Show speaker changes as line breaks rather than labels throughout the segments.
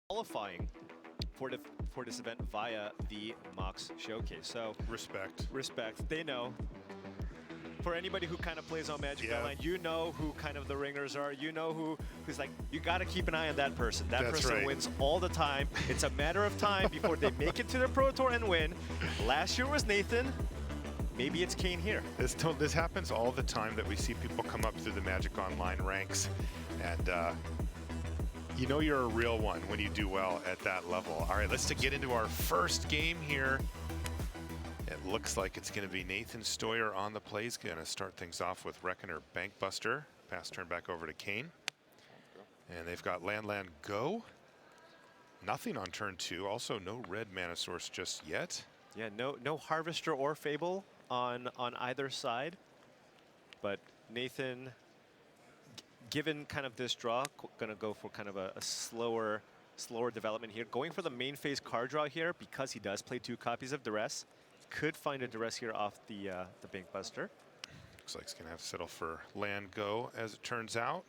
qualifying for this event via the Mox Showcase. So
respect.
They know. For anybody who kind of plays on Magic Online, you know who kind of the ringers are. You know who's like, you got to keep an eye on that person. That person wins all the time. It's a matter of time before they make it to the Pro Tour and win. Last year was Nathan. Maybe it's Cain here.
This happens all the time that we see people come up through the Magic Online ranks, and you know you're a real one when you do well at that level. All right, let's get into our first game here. It looks like it's going to be Nathan Steuer on the play. He's going to start things off with Reckoner Bankbuster. Pass turn back over to Cain. And they've got Land, Go. Nothing on turn 2. Also, no red mana source just yet.
Yeah, no Harvester or Fable on either side. But Nathan, given kind of this draw, going to go for kind of a slower development here. Going for the main phase card draw here because he does play 2 copies of Duress. Could find a Duress here off the Bankbuster.
Looks like he's going to have to settle for Land Go, as it turns out.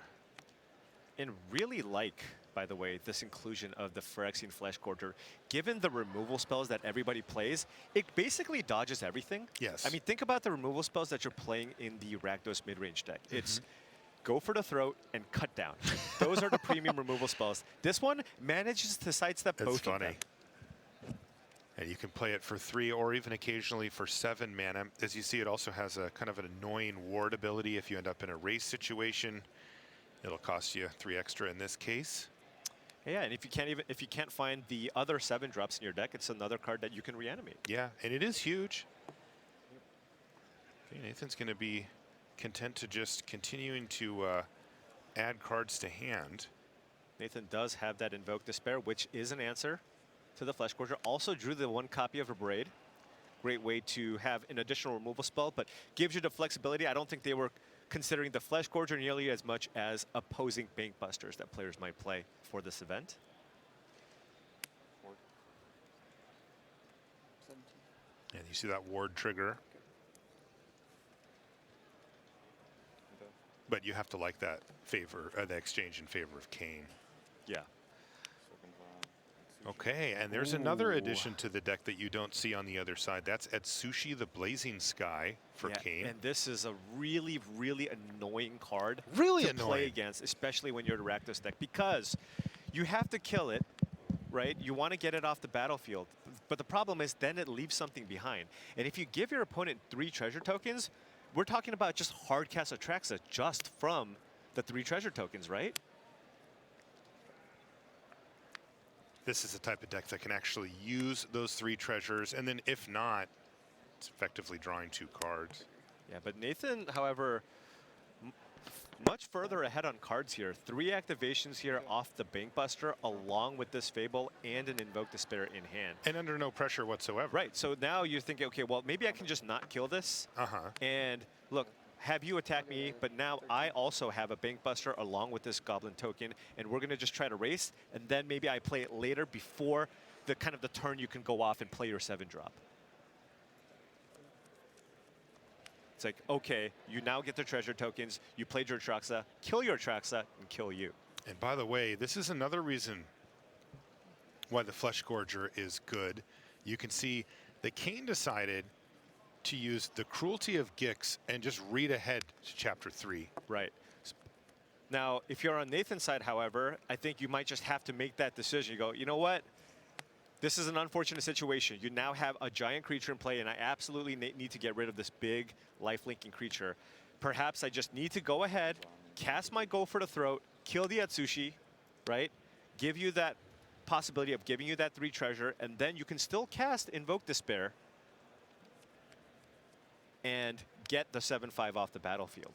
And really like, by the way, this inclusion of the Phyrexian Fleshgorger. Given the removal spells that everybody plays, it basically dodges everything.
Yes.
I mean, think about the removal spells that you're playing in the Rakdos midrange deck. It's go for the throat and cut down. Those are the premium removal spells. This one manages to sidestep both of them.
And you can play it for 3 or even occasionally for 7 mana. As you see, it also has a kind of an annoying ward ability. If you end up in a race situation, it'll cost you 3 extra in this case.
Yeah, and if you can't find the other 7 drops in your deck, it's another card that you can reanimate.
Yeah, and it is huge. Okay, Nathan's going to be content to just continuing to add cards to hand.
Nathan does have that Invoke Despair, which is an answer to the Fleshgorger. Also drew the 1 copy of Abrade. Great way to have an additional removal spell, but gives you the flexibility. I don't think they were considering the Fleshgorger nearly as much as opposing Bankbusters that players might play for this event.
And you see that ward trigger. But you have to like that favor, the exchange in favor of Cain.
Yeah.
Okay, and there's another addition to the deck that you don't see on the other side. That's Atsushi the Blazing Sky for Cain.
And this is a really, really annoying card
to
play against, especially when you're the Rakdos deck, because you have to kill it, right? You want to get it off the battlefield. But the problem is then it leaves something behind. And if you give your opponent 3 treasure tokens, we're talking about just hard cast Atraxa just from the 3 treasure tokens, right?
This is the type of deck that can actually use those 3 treasures, and then if not, it's effectively drawing 2 cards.
Yeah, but Nathan, however, much further ahead on cards here. 3 activations here off the Bankbuster, along with this Fable and an Invoke Despair in hand.
And under no pressure whatsoever.
Right, so now you're thinking, okay, well, maybe I can just not kill this. And look, have you attack me, but now I also have a Bankbuster along with this Goblin token, and we're gonna just try to race, and then maybe I play it later before the kind of the turn you can go off and play your 7-drop. It's like, okay, you now get the treasure tokens, you played your Atraxa, kill your Atraxa, and kill you.
And by the way, this is another reason why the Fleshgorger is good. You can see that Cain decided to use the Cruelty of Gix and just read ahead to chapter 3.
Right. Now, if you're on Nathan's side, however, I think you might just have to make that decision. You go, you know what? This is an unfortunate situation. You now have a giant creature in play, and I absolutely need to get rid of this big life-linking creature. Perhaps I just need to go ahead, cast my Go for the Throat, kill the Atsushi, right? Give you that possibility of giving you that 3 treasure, and then you can still cast Invoke Despair and get the 7/5 off the battlefield.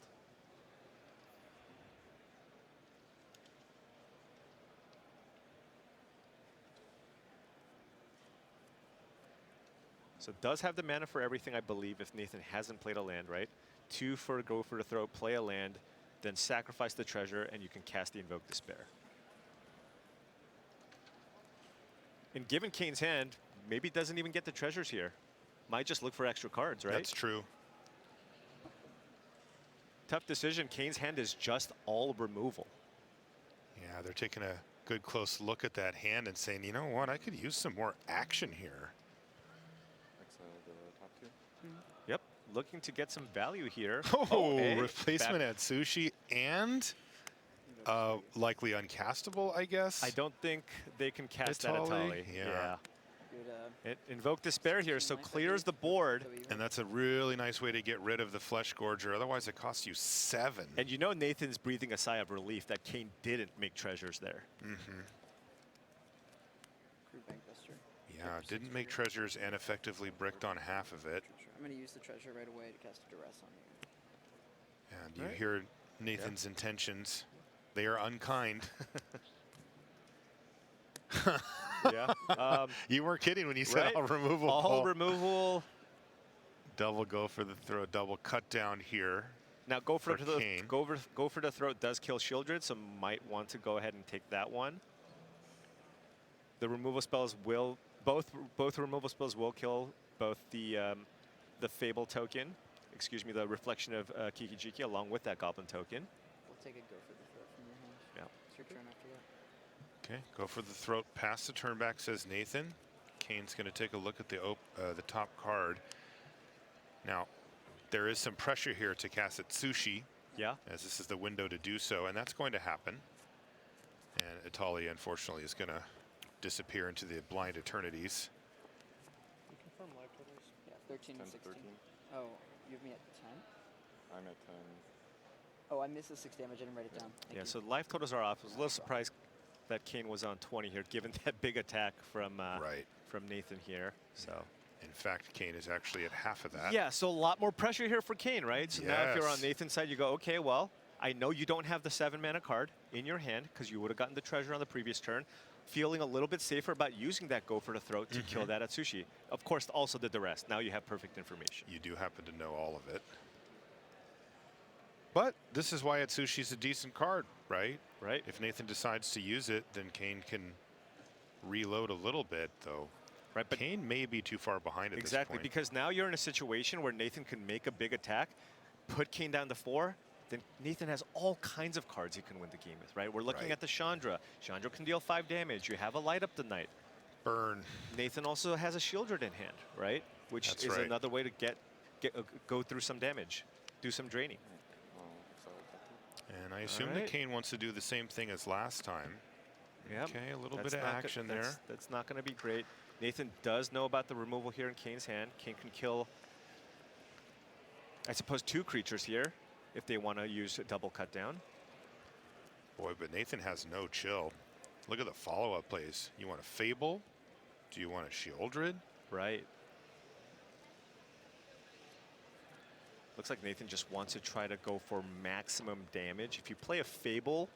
So it does have the mana for everything, I believe, if Nathan hasn't played a land, right? 2 for Go for the Throat, play a land, then sacrifice the treasure, and you can cast the Invoke Despair. And given Cain's hand, maybe it doesn't even get the treasures here. Might just look for extra cards, right?
That's true.
Tough decision. Cain's hand is just all removal.
Yeah, they're taking a good close look at that hand and saying, you know what, I could use some more action here.
Exile the top two.
Yep, looking to get some value here.
Oh,
hey,
replacement at sushi and likely uncastable, I guess.
I don't think they can cast that
Atali?
Atali.
Yeah.
It Invoke Despair here, so clears the board.
And that's a really nice way to get rid of the Flesh Gorger. Otherwise, it costs you 7.
And you know Nathan's breathing a sigh of relief that Cain didn't make treasures there.
Yeah, didn't make treasures and effectively bricked on half of it.
I'm going to use the treasure right away to cast a duress on you.
And you hear Nathan's intentions. They are unkind.
Yeah.
You weren't kidding when you said all removal.
All removal.
Double go for the throat, double cut down here.
Now go for the
Cain.
go for the throat does kill Shieldred, so might want to go ahead and take that one. The removal spells will both removal spells will kill both the Fable token, excuse me, the reflection of Kiki-Jiki along with that Goblin token.
We'll take a go for the throat from your hand.
Yeah.
It's your turn after that.
Okay, go for the throat. Pass the turn back, says Nathan. Cain's going to take a look at the top card. Now, there is some pressure here to cast at Sushi.
Yeah.
As this is the window to do so, and that's going to happen. And Atali, unfortunately, is going to disappear into the blind eternities.
You confirm live totals?
Yeah, 13 and 16.
13.
Oh, you have me at 10?
I'm at 10.
Oh, I missed the 6 damage. I didn't write it down. Thank
Yeah,
you.
so life totals are off. I was a little surprised that Cain was on 20 here, given that big attack from Nathan here. So.
In fact, Cain is actually at half of that.
Yeah, so a lot more pressure here for Cain, right? So now if you're on
Yes.
Nathan's side, you go, okay, well, I know you don't have the 7-mana card in your hand because you would have gotten the treasure on the previous turn. Feeling a little bit safer about using that go for the throat to kill that Atsushi. Of course, also did the rest. Now you have perfect information.
You do happen to know all of it. But this is why Atsushi's a decent card, right?
Right.
If Nathan decides to use it, then Cain can reload a little bit, though.
Right, but
Cain may be too far behind at
exactly,
this point.
because now you're in a situation where Nathan can make a big attack, put Cain down to 4, then Nathan has all kinds of cards he can win the game with, right? We're looking
Right.
at the Chandra. Chandra can deal 5 damage. You have a Light Up the Night.
Burn.
Nathan also has a Shieldred in hand, right? Which
That's
is
right.
another way to go through some damage, do some draining.
Exile the top two.
And I assume that
right.
Cain wants to do the same thing as last time.
Yep.
Okay, a little
That's
bit of
not go-
action
that's-
there.
That's not going to be great. Nathan does know about the removal here in Cain's hand. Cain can kill, I suppose, 2 creatures here if they want to use a double cut down.
Boy, but Nathan has no chill. Look at the follow-up plays. You want a Fable? Do you want a Shieldred?
Right. Looks like Nathan just wants to try to go for maximum damage. If you play a Fable,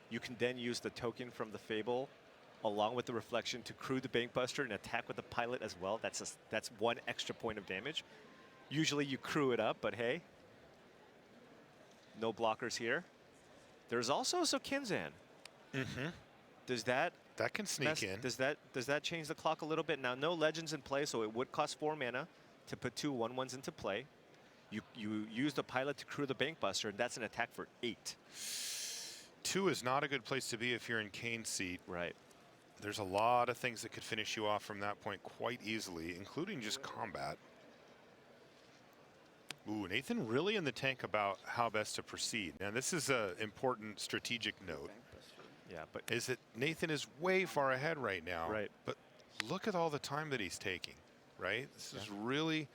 you can then use the token from the Fable along with the reflection to crew the Bankbuster and attack with the Pilot as well. That's 1 extra point of damage. Usually you crew it up, but hey, no blockers here. There's also Sokinzan. Does that
That can sneak in.
Does that change the clock a little bit? Now, no legends in play, so it would cost 4 mana to put 2 1/1s into play. You use the Pilot to crew the Bankbuster, and that's an attack for 8.
2 is not a good place to be if you're in Cain's seat.
Right.
There's a lot of things that could finish you off from that point quite easily, including just combat. Ooh, Nathan really in the tank about how best to proceed. Now, this is an important strategic note.
Yeah, but
Is that Nathan is way far ahead right now.
Right.
But look at all the time that he's taking, right? This is really,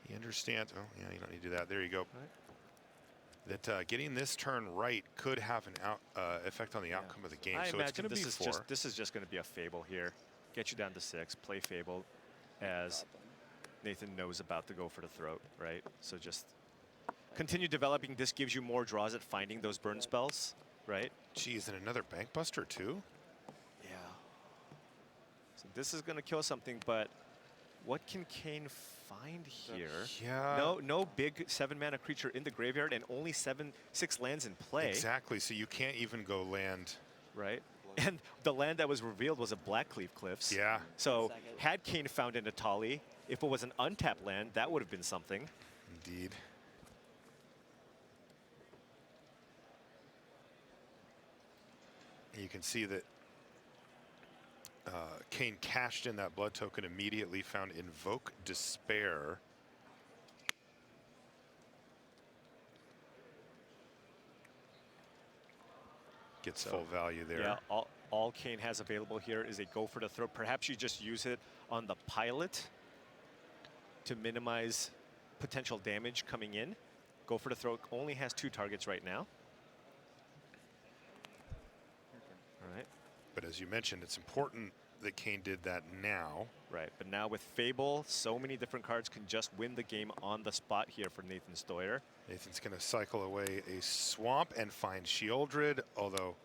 he understands. Oh, yeah, you don't need to do that. There you go. That getting this turn right could have an effect on the outcome of the game.
I
So it's
imagine
going to be
this is
4.
this is just going to be a Fable here. Get you down to 6. Play Fable, as Nathan knows about to go for the throat, right? So just continue developing. This gives you more draws at finding those burn spells, right?
Geez, and another Bankbuster too?
Yeah. So this is going to kill something, but what can Cain find here?
Yeah.
No big 7-mana creature in the graveyard and only 6 lands in play.
Exactly, so you can't even go land.
Right? And the land that was revealed was a Blackcleave Cliffs.
Yeah.
So had Cain found an Atali, if it was an untapped land, that would have been something.
Indeed. You can see that Cain cashed in that blood token immediately, found Invoke Despair. Gets full value there.
Yeah, all Cain has available here is a go for the throat. Perhaps you just use it on the pilot to minimize potential damage coming in. Go for the throat only has 2 targets right now. All right.
But as you mentioned, it's important that Cain did that now.
Right, but now with Fable, so many different cards can just win the game on the spot here for Nathan Steuer.
Nathan's going to cycle away a Swamp and find Shieldred, although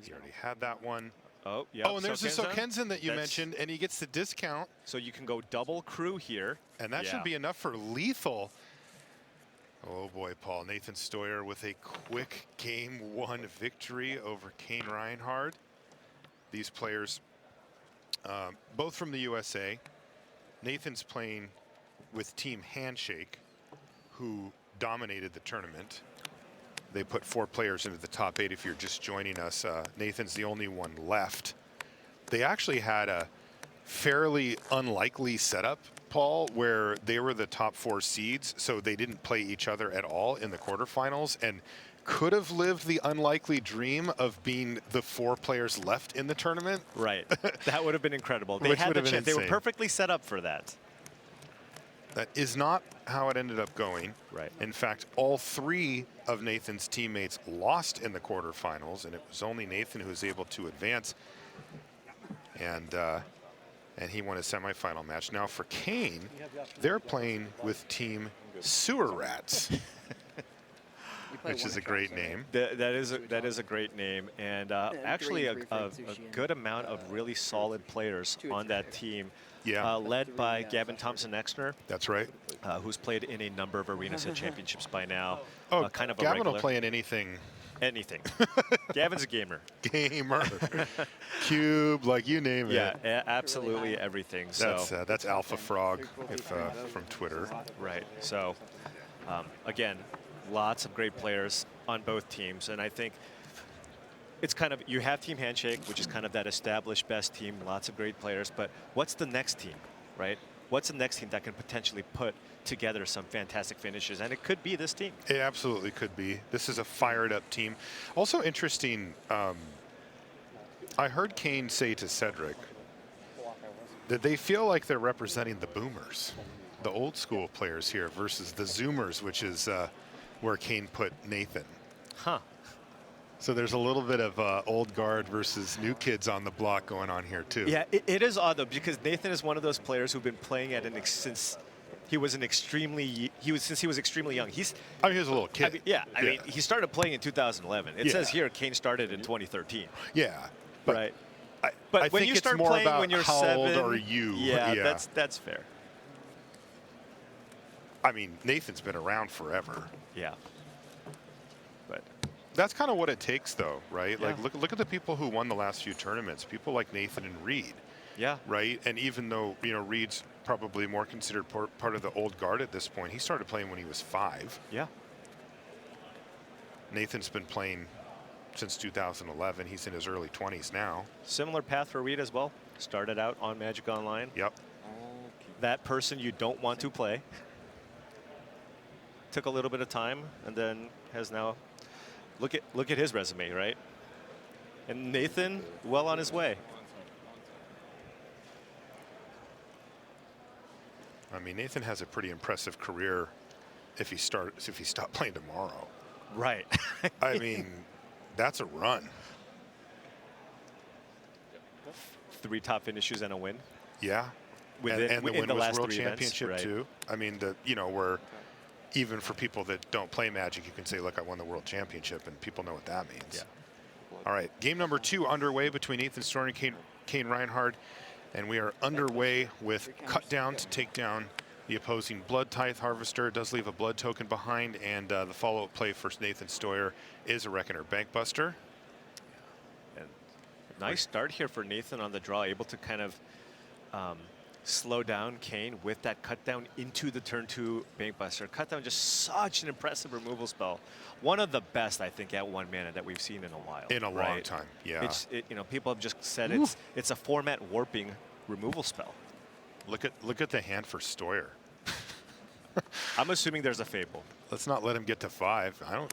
he already had that one.
Oh, yeah.
Oh, and there's the Sokenzan that you mentioned, and he gets the discount.
So you can go double crew here.
And that should be enough for lethal. Oh boy, Paul. Nathan Steuer with a quick game 1 victory over Cain Rianhard. These players, both from the USA. Nathan's playing with Team Handshake, who dominated the tournament. They put 4 players into the top 8 if you're just joining us. Nathan's the only one left. They actually had a fairly unlikely setup, Paul, where they were the top 4 seeds, so they didn't play each other at all in the quarterfinals, and could have lived the unlikely dream of being the 4 players left in the tournament.
Right. That would have been incredible. They had the chance. They were perfectly set up for that.
That is not how it ended up going.
Right.
In fact, all 3 of Nathan's teammates lost in the quarterfinals, and it was only Nathan who was able to advance. And he won a semifinal match. Now for Cain, they're playing with Team Sewer Rats, which is a great name.
That is a great name, and actually a good amount of really solid players on that team.
Yeah.
Led by Gavin Thompson-Exner.
That's right.
Who's played in a number of Arena Set championships by now.
Oh,
kind of a
Gavin
regular.
will play in anything.
Anything. Gavin's a gamer.
Gamer. Cube, like you name it.
Yeah, absolutely everything.
That's Alpha Frog from Twitter.
Right. So, again, lots of great players on both teams, and I think it's kind of, you have Team Handshake, which is kind of that established best team, lots of great players, but what's the next team, right? What's the next team that can potentially put together some fantastic finishes? And it could be this team.
It absolutely could be. This is a fired up team. Also interesting, I heard Cain say to Cedric that they feel like they're representing the boomers, the old school players here versus the Zoomers, which is where Cain put Nathan.
Huh.
So there's a little bit of old guard versus new kids on the block going on here too.
Yeah, it is odd though, because Nathan is one of those players who've been playing at since he was extremely young.
He was a little kid.
I mean, he started playing in 2011. It says here Cain started in 2013.
Yeah,
but, right.
I
when you start playing when you're
how
7,
old are you?
Yeah, that's fair.
I mean, Nathan's been around forever.
Yeah. But
that's kind of what it takes, though, right?
Yeah.
Like, look at the people who won the last few tournaments. People like Nathan and Reed.
Yeah.
Right. And even though Reed's probably more considered part of the old guard at this point, he started playing when he was 5.
Yeah.
Nathan's been playing since 2011. He's in his early 20s now.
Similar path for Reed as well. Started out on Magic Online.
Yep.
That person you don't want to play. Took a little bit of time and then has now look at his resume, right? And Nathan, well on his way.
I mean, Nathan has a pretty impressive career if he stopped playing tomorrow.
Right.
I mean, that's a run.
3 top finishes and a win.
Yeah. And the win
the
was
last
World
3
Championship
events, right.
too. I mean, where even for people that don't play Magic, you can say, look, I won the World Championship, and people know what that means.
Yeah.
All right, game number 2 underway between Nathan Steuer and Cain Rianhard, and we are underway with cut down to take down the opposing Blood Tithe Harvester. It does leave a blood token behind, and the follow-up play for Nathan Steuer is a Reckoner Bankbuster.
And nice start here for Nathan on the draw, able to kind of slow down Cain with that cut down into the turn 2 Bankbuster. Cut down, just such an impressive removal spell. One of the best, I think, at 1 mana that we've seen in a while.
In a long
right?
time, yeah.
You know, people have just said
Ooh.
it's a format warping removal spell.
Look at the hand for Steuer.
I'm assuming there's a Fable.
Let's not let him get to 5. I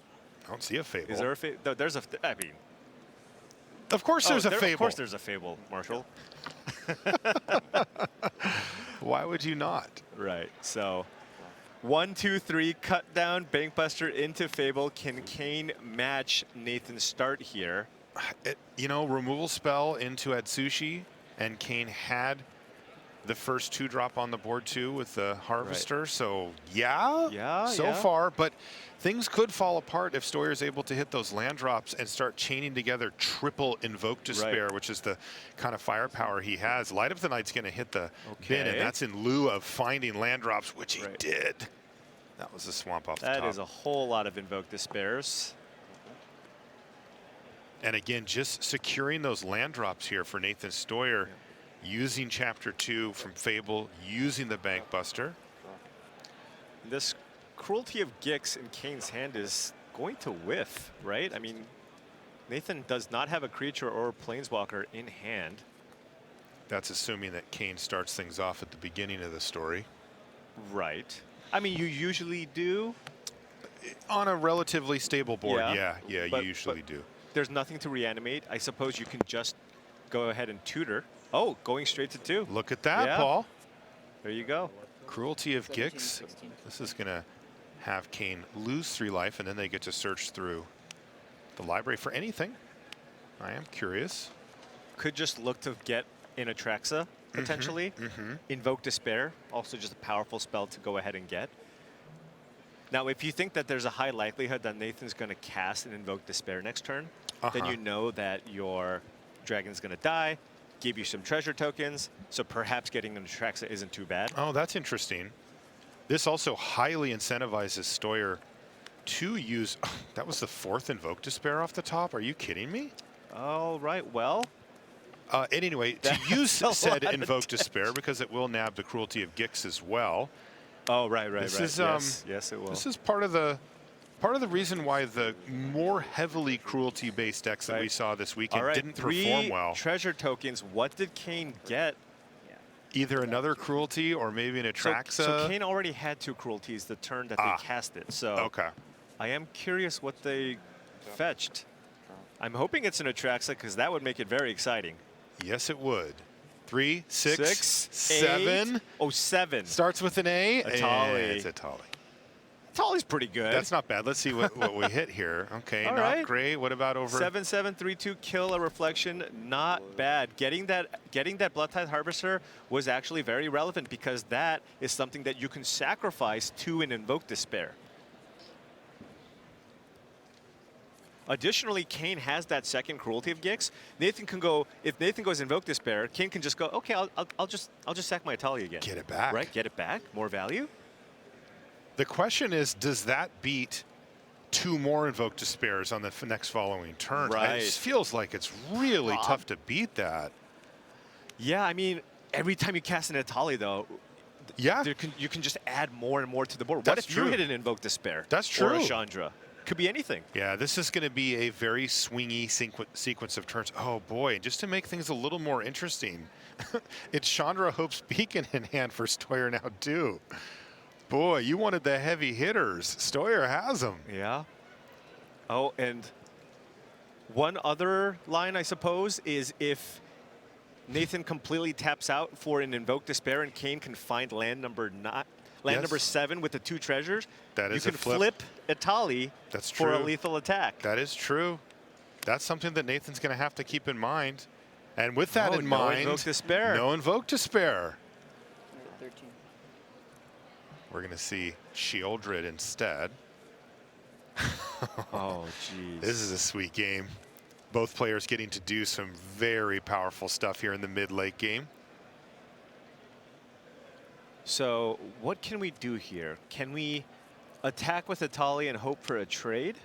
don't see a Fable.
Is there a Fable? No, there's a. I mean,
of course there's a Fable.
Of course there's a Fable, Marshall.
Why would you not?
Right. So 1, 2, 3, cut down, Bankbuster into Fable. Can Cain match Nathan's start here?
You know, removal spell into Atsushi, and Cain had the first 2 drop on the board too with the Harvester. Right. So yeah, so far. But things could fall apart if Steuer is able to hit those land drops and start chaining together triple Invoke Despair, which is the kind of firepower he has. Light of the Night's going to hit the bin, and that's in lieu of finding land drops, which he did. That was a swamp off the top.
That is a whole lot of Invoke Despairs.
And again, just securing those land drops here for Nathan Steuer. Using Chapter 2 from Fable, using the Bankbuster.
This Cruelty of Gix in Cain's hand is going to whiff, right? I mean, Nathan does not have a creature or a planeswalker in hand.
That's assuming that Cain starts things off at the beginning of the story.
Right. I mean, you usually do.
On a relatively stable board, yeah, you usually do.
There's nothing to reanimate. I suppose you can just go ahead and tutor. Oh, going straight to 2.
Look at that, Paul.
There you go.
Cruelty of
17,
Gix.
16.
This is going to have Cain lose 3 life, and then they get to search through the library for anything. I am curious.
Could just look to get in Atraxa, potentially. Invoke Despair, also just a powerful spell to go ahead and get. Now, if you think that there's a high likelihood that Nathan's going to cast and Invoke Despair next turn, then you know that your dragon's going to die, give you some treasure tokens, so perhaps getting an Atraxa isn't too bad.
Oh, that's interesting. This also highly incentivizes Steuer to use... Oh, that was the 4th Invoke Despair off the top? Are you kidding me?
All right, well...
anyway, to use said Invoke Despair, because it will nab the Cruelty of Gix as well.
Oh, right.
This is,
yes, it will.
This is part of the reason why the more heavily cruelty-based decks that we saw this weekend didn't perform well.
3 treasure tokens. What did Cain get?
Either another cruelty or maybe an Atraxa.
So Cain already had 2 cruelties the turn that they cast it. So I am curious what they fetched. I'm hoping it's an Atraxa because that would make it very exciting.
Yes, it would. 3, 6,
7.
8.
Oh, 7.
Starts with an A.
Atali.
It's Atali.
Atali's pretty good.
That's not bad. Let's see what we hit here. Okay,
All
not
right.
great. What about over
7/7/3/2 kill a reflection? Not bad. Getting that Bloodtithe Harvester was actually very relevant because that is something that you can sacrifice to an Invoke Despair. Additionally, Cain has that second Cruelty of Gix. Nathan can go, if Nathan goes Invoke Despair, Cain can just go, okay, I'll just sack my Atali again.
Get it back.
Right, get it back, more value.
The question is, does that beat 2 more Invoke Despairs on the next following turn?
Right.
It just feels like it's really tough to beat that.
Yeah, I mean, every time you cast an Atali, though, you can just add more and more to the board. What if you hit an Invoke Despair?
That's true.
Or a Chandra? Could be anything.
Yeah, this is going to be a very swingy sequence of turns. Oh boy, just to make things a little more interesting, it's Chandra Hope's Beacon in hand for Steuer now too. Boy, you wanted the heavy hitters. Steuer has them.
Yeah. Oh, and one other line, I suppose, is if Nathan completely taps out for an Invoke Despair and Cain can find land number 7 with the 2 treasures,
that is
you can flip Atali for a lethal attack.
That is true. That's something that Nathan's going to have to keep in mind. And with that in mind,
no Invoke Despair.
No Invoke Despair.
13.
We're going to see Sheoldred instead.
Oh, jeez.
This is a sweet game. Both players getting to do some very powerful stuff here in the mid-late game.
So what can we do here? Can we attack with Atali and hope for a trade?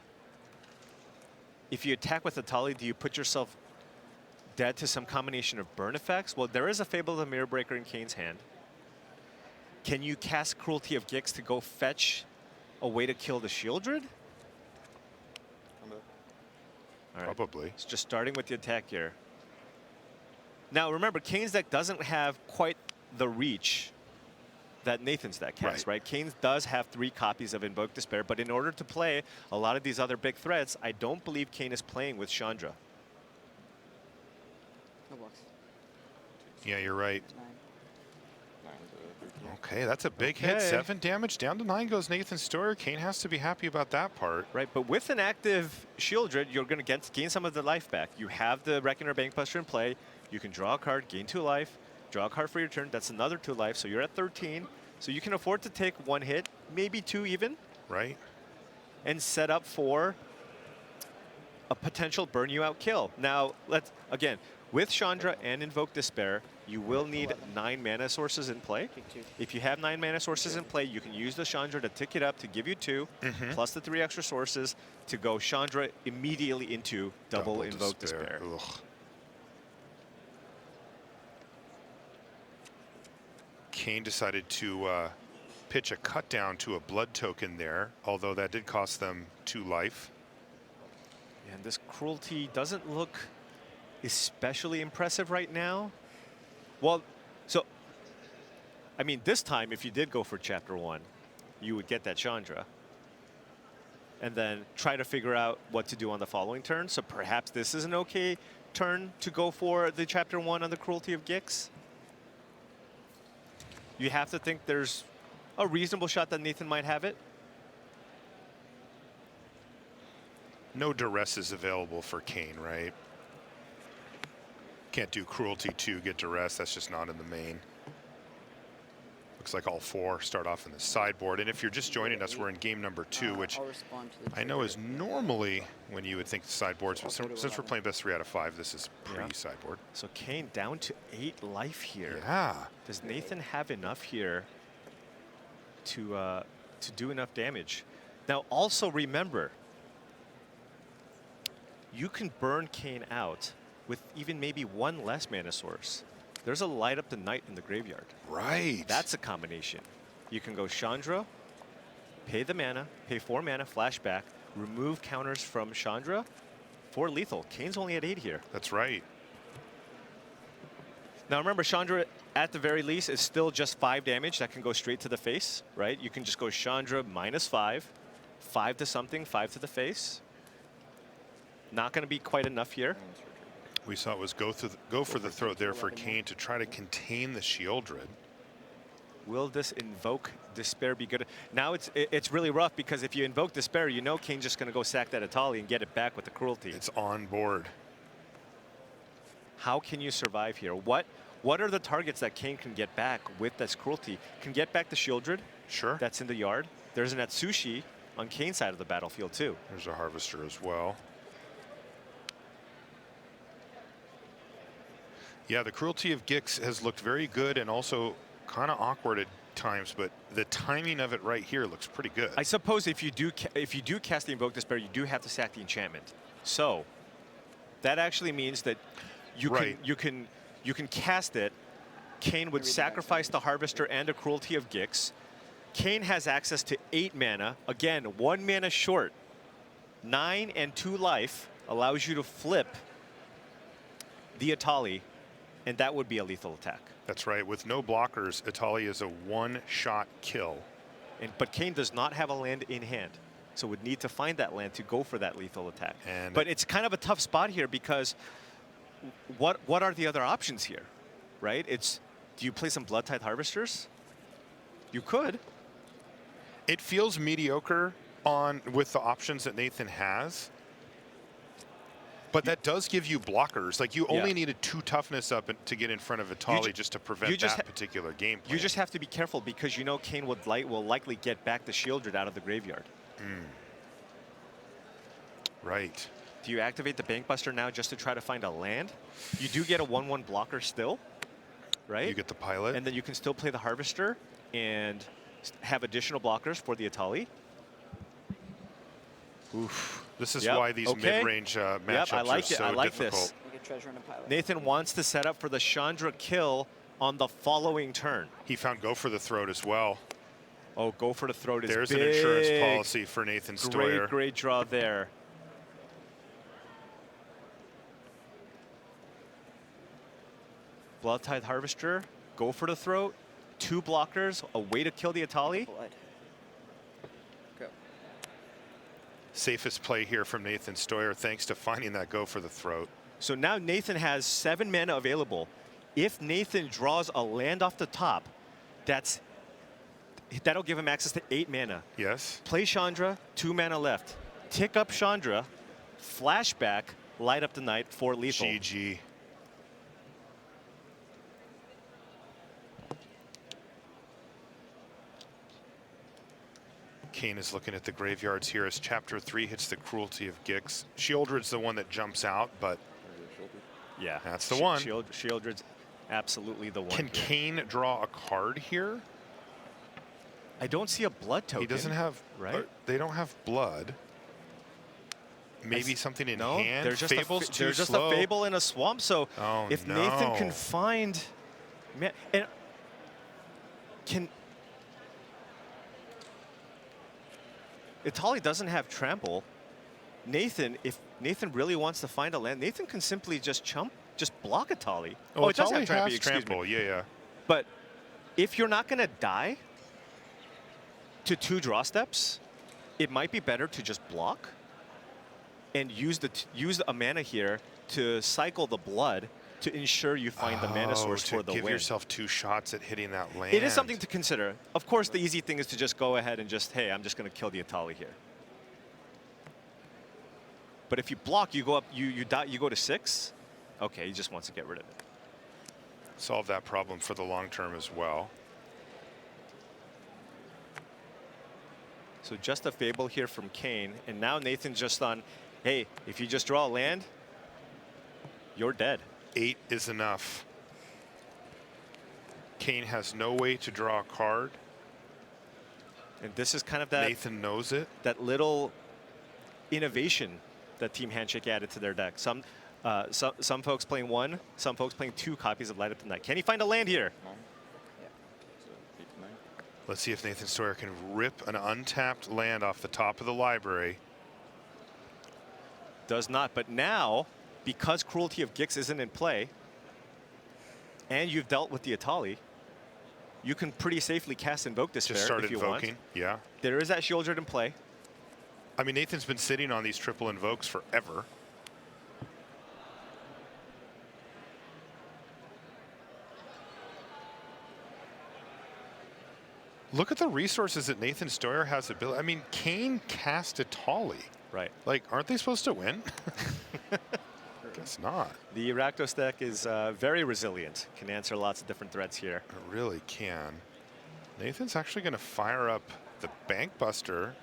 If you attack with Atali, do you put yourself dead to some combination of burn effects? Well, there is a Fable of the Mirror Breaker in Cain's hand. Can you cast Cruelty of Gix to go fetch a way to kill the Shieldred?
Combo.
All right.
Probably.
It's just starting with the attack here. Now remember, Cain's deck doesn't have quite the reach that Nathan's deck has, right? Cain's does have 3 copies of Invoke Despair, but in order to play a lot of these other big threats, I don't believe Cain is playing with Chandra.
No blocks.
Yeah, you're right.
9.
9 to 13.
Okay, that's a big hit.
Okay.
7 damage. Down to 9 goes Nathan Steuer. Cain has to be happy about that part.
Right, but with an active Shieldred, you're going to gain some of the life back. You have the Reckoner Bankbuster in play. You can draw a card, gain 2 life, draw a card for your turn. That's another 2 life, so you're at 13. So you can afford to take 1 hit, maybe 2 even,
Right?
and set up for a potential burn you out kill. Now, again, with Chandra and Invoke Despair, you will need 9 mana sources in play.
Take 2.
If you have 9 mana sources in play, you can use the Chandra to tick it up to give you 2, plus the 3 extra sources to go Chandra immediately into double Invoke Despair.
Ugh. Cain decided to pitch a cut down to a blood token there, although that did cost them 2 life.
And this Cruelty doesn't look especially impressive right now. Well, so, I mean, this time, if you did go for Chapter 1, you would get that Chandra. And then try to figure out what to do on the following turn. So perhaps this is an okay turn to go for the Chapter 1 on the Cruelty of Gix. You have to think there's a reasonable shot that Nathan might have it.
No duress is available for Cain, right? Can't do Cruelty 2, get duress. That's just not in the main. Looks like all 4 start off in the sideboard. And if you're just joining us, we're in game number 2, which
I'll respond to the
I know is
trigger.
normally when you would think the sideboards, but since we're playing best 3 out of 5, this is
Yeah.
pre-sideboard.
So Cain down to 8 life here.
Yeah.
Does Nathan have enough here to do enough damage? Now, also remember, you can burn Cain out with even maybe 1 less mana source. There's a light up the night in the graveyard.
Right.
That's a combination. You can go Chandra, pay the mana, pay 4 mana, flashback, remove counters from Chandra for lethal. Cain's only at 8 here.
That's right.
Now remember, Chandra at the very least is still just 5 damage that can go straight to the face, right? You can just go Chandra -5, 5 to something, 5 to the face. Not going to be quite enough here.
We saw it was go for the throat there for Cain to try to contain the Shieldred.
Will this Invoke Despair be good? Now it's really rough because if you Invoke Despair, you know Cain's just going to go sack that Atali and get it back with the Cruelty.
It's on board.
How can you survive here? What are the targets that Cain can get back with this Cruelty? Can get back the Shieldred
Sure.
that's in the yard. There's an Atsushi on Cain's side of the battlefield too.
There's a Harvester as well. Yeah, the Cruelty of Gix has looked very good and also kind of awkward at times, but the timing of it right here looks pretty good.
I suppose if you do cast the Invoke Despair, you do have to sack the enchantment. So that actually means that you
Right.
you can cast it. Cain would sacrifice the Harvester and a Cruelty of Gix. Cain has access to 8 mana. Again, 1 mana short. 9 and 2 life allows you to flip the Atali, and that would be a lethal attack.
That's right. With no blockers, Atali is a 1-shot kill.
But Cain does not have a land in hand, so would need to find that land to go for that lethal attack.
And
but it's kind of a tough spot here because what are the other options here, right? Do you play some Blood Tithe Harvesters? You could.
it feels mediocre with the options that Nathan has. But that does give you blockers. Like, you only needed 2 toughness up to get in front of Atali just to prevent that particular game plan.
You just have to be careful because you know Cain will likely get back the Shieldred out of the graveyard.
Right.
Do you activate the Bankbuster now just to try to find a land? You do get a 1/1 blocker still, right?
You get the pilot.
And then you can still play the Harvester and have additional blockers for the Atali. Oof.
This is why these mid-range matchups
I like
are so
I like
difficult.
this.
You get treasure in a pilot.
Nathan wants to set up for the Chandra kill on the following turn.
He found go for the throat as well.
Oh, go for the throat is
There's
big.
an insurance policy for Nathan Steuer.
Great draw there. Blood Tithe Harvester, go for the throat. 2 blockers, a way to kill the Atali.
Blood. Go.
Safest play here from Nathan Steuer, thanks to finding that go for the throat.
So now Nathan has 7 mana available. If Nathan draws a land off the top, that'll give him access to 8 mana.
Yes.
Play Chandra, 2 mana left. Tick up Chandra, flashback, light up the night for lethal.
GG. Cain is looking at the graveyards here as Chapter 3 hits the Cruelty of Gix. Shieldred's the one that jumps out, but
Yeah,
that's the one.
Shieldred's absolutely the one.
Can
here.
Cain draw a card here?
I don't see a blood token.
He doesn't have,
right?
They don't have blood. Maybe something in
no,
hand?
there's just,
Fable's too
there's just
slow.
a Fable in a swamp, so
Oh,
if
no.
Nathan can find... And can... Atali doesn't have trample. Nathan, if Nathan really wants to find a land, Nathan can simply just block Atali.
Oh,
it does
Atali
have trample,
has
excuse me.
trample, yeah.
But if you're not going to die to 2 draw steps, it might be better to just block and use a mana here to cycle the blood to ensure you find the mana source for the
give
win.
yourself 2 shots at hitting that land.
It is something to consider. Of course, the easy thing is to just go ahead and just, hey, I'm just going to kill the Atali here. But if you block, you go up, you go to 6. Okay, he just wants to get rid of it.
Solve that problem for the long term as well.
So just a Fable here from Cain, and now Nathan's just on, hey, if you just draw a land, you're dead.
8 is enough. Cain has no way to draw a card.
And this is kind of that
Nathan knows it.
that little innovation that Team Handshake added to their deck. Some folks playing 1, some folks playing 2 copies of Light Up the Night. Can he find a land here?
9.
Yeah.
So 8 to 9.
Let's see if Nathan Steuer can rip an untapped land off the top of the library.
Does not, but now, because Cruelty of Gix isn't in play, and you've dealt with the Atali, you can pretty safely cast Invoke Despair
Just start
if you
invoking.
want.
Yeah.
There is that Shieldred in play.
I mean, Nathan's been sitting on these triple invokes forever. Look at the resources that Nathan Steuer has ability. I mean, Cain cast Atali.
Right.
Like, aren't they supposed to win? Guess not.
The Rakdos deck is very resilient. Can answer lots of different threats here.
It really can. Nathan's actually going to fire up the Bank Buster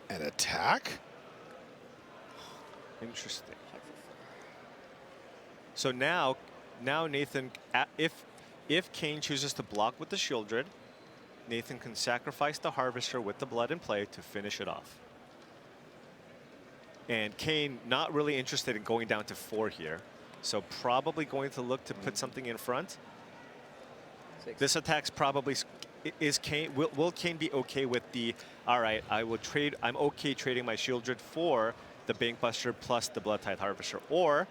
and attack.
Interesting. So now Nathan, if Cain chooses to block with the Shieldred, Nathan can sacrifice the Harvester with the blood in play to finish it off. And Cain not really interested in going down to 4 here, so probably going to look to put something in front.
6.
This attack's probably is Cain. Will Cain be okay with the? All right, I will trade. I'm okay trading my Shieldred for the Bankbuster plus the Blood Tithe Harvester, or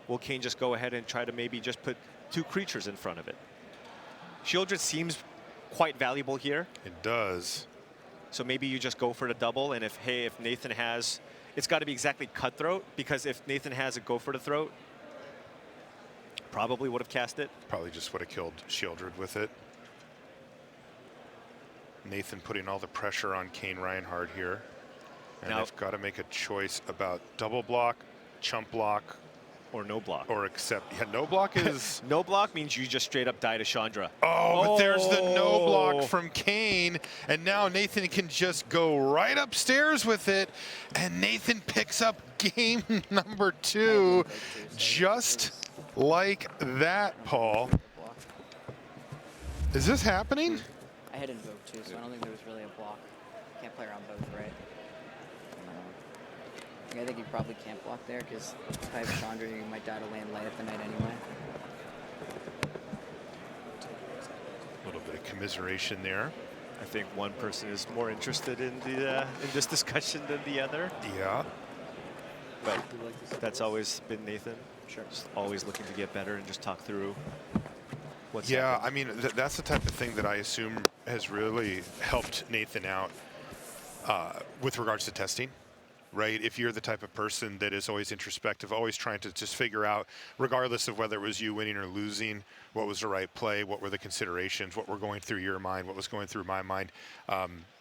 will Cain just go ahead and try to maybe just put 2 creatures in front of it? Shieldred seems quite valuable here.
It does.
So maybe you just go for the double, and if Nathan has, it's got to be exactly Cutthroat, because if Nathan has a go for the throat, probably would have cast it.
Probably just would have killed Shieldred with it. Nathan putting all the pressure on Cain Rianhard here. And
Now-
they've got to make a choice about double block, chump block,
Or no block.
or accept. Yeah, no block is...
No block means you just straight up die to Chandra.
Oh, but there's the no
Oh.
block from Cain. And now Nathan can just go right upstairs with it. And Nathan picks up game number 2 just like that, Paul.
Block.
Is this happening?
I had Invoke too, so I don't think there was really a block. Can't play around both, right? Like, I think you probably can't block there because if I have Chandra, you might die to land late at the night anyway.
A little bit of commiseration there.
I think one person is more interested in this discussion than the other.
Yeah.
But that's always been Nathan. Sure. Just always looking to get better and just talk through what's
Yeah,
happened.
I mean, that's the type of thing that I assume has really helped Nathan out with regards to testing. Right? If you're the type of person that is always introspective, always trying to just figure out, regardless of whether it was you winning or losing, what was the right play, what were the considerations, what were going through your mind, what was going through my mind.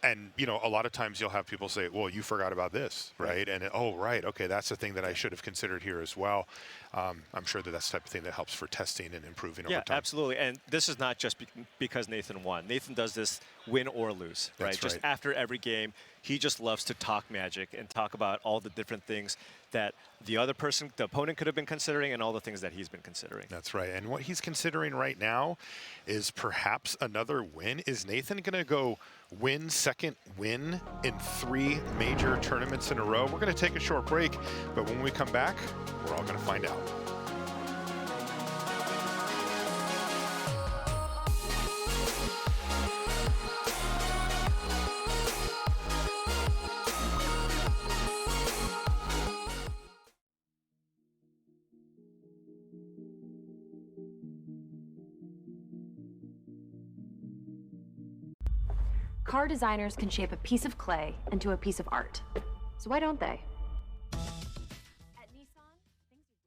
And, you know, a lot of times you'll have people say, well, you forgot about this, right? And, oh, right, okay, that's the thing that I should have considered here as well. I'm sure that that's the type of thing that helps for testing and improving over time.
Yeah, absolutely. And this is not just because Nathan won. Nathan does this win or lose, right?
That's
Just
right.
after every game, he just loves to talk Magic and talk about all the different things that the other person, the opponent could have been considering and all the things that he's been considering.
That's right. And what he's considering right now is perhaps another win. Is Nathan going to go win second win in 3 major tournaments in a row? We're going to take a short break, but when we come back, we're all going to find out.
Car designers can shape a piece of clay into a piece of art. So why don't they? At Nissan, things are different.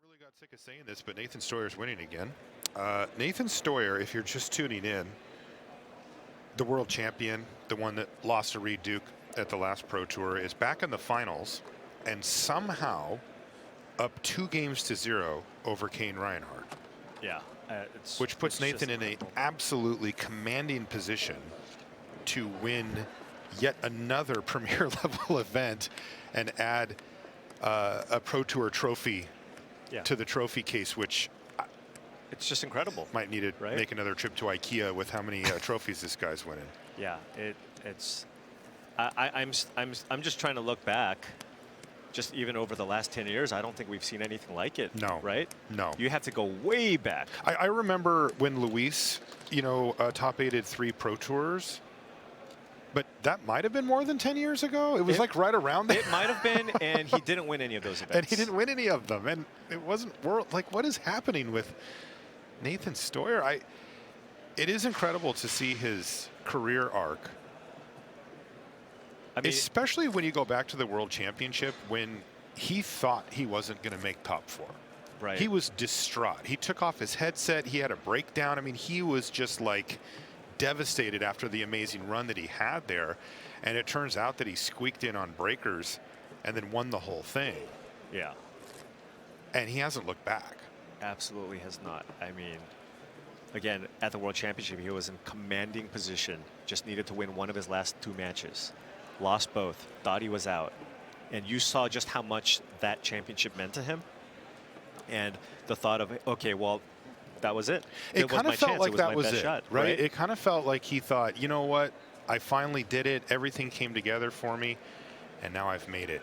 Really got sick of saying this, but Nathan Steuer's winning again. Nathan Steuer, if you're just tuning in, the world champion, the one that lost to Reed Duke at the last Pro Tour, is back in the finals and somehow up 2-0 over Cain Rianhard.
Yeah.
Which puts
it's
Nathan
just
in an absolutely commanding position to win yet another premier level event and add a Pro Tour trophy to the trophy case, which
it's just incredible.
might need to
right?
make another trip to IKEA with how many trophies this guy's winning.
Yeah, it's. I'm just trying to look back. Just even over the last 10 years, I don't think we've seen anything like it.
No.
Right?
No.
You have to go way back.
I remember when Luis, top 8'd 3 Pro Tours. But that might have been more than 10 years ago. It was like right around there.
It might have been, and he didn't win any of those events.
And he didn't win any of them. And it wasn't world. Like, what is happening with Nathan Steuer? It is incredible to see his career arc. I mean, especially when you go back to the World Championship when he thought he wasn't going to make top 4.
Right.
He was distraught. He took off his headset. He had a breakdown. I mean, he was just like devastated after the amazing run that he had there. And it turns out that he squeaked in on breakers and then won the whole thing.
Yeah.
And he hasn't looked back.
Absolutely has not. I mean, again, at the World Championship, he was in commanding position. Just needed to win one of his last 2 matches. Lost both. Thought he was out. And you saw just how much that championship meant to him. And the thought of, okay, well, that was it.
It kind of felt like that was it,
shot,
right? It kind of felt like he thought, you know what? I finally did it. Everything came together for me, and now I've made it.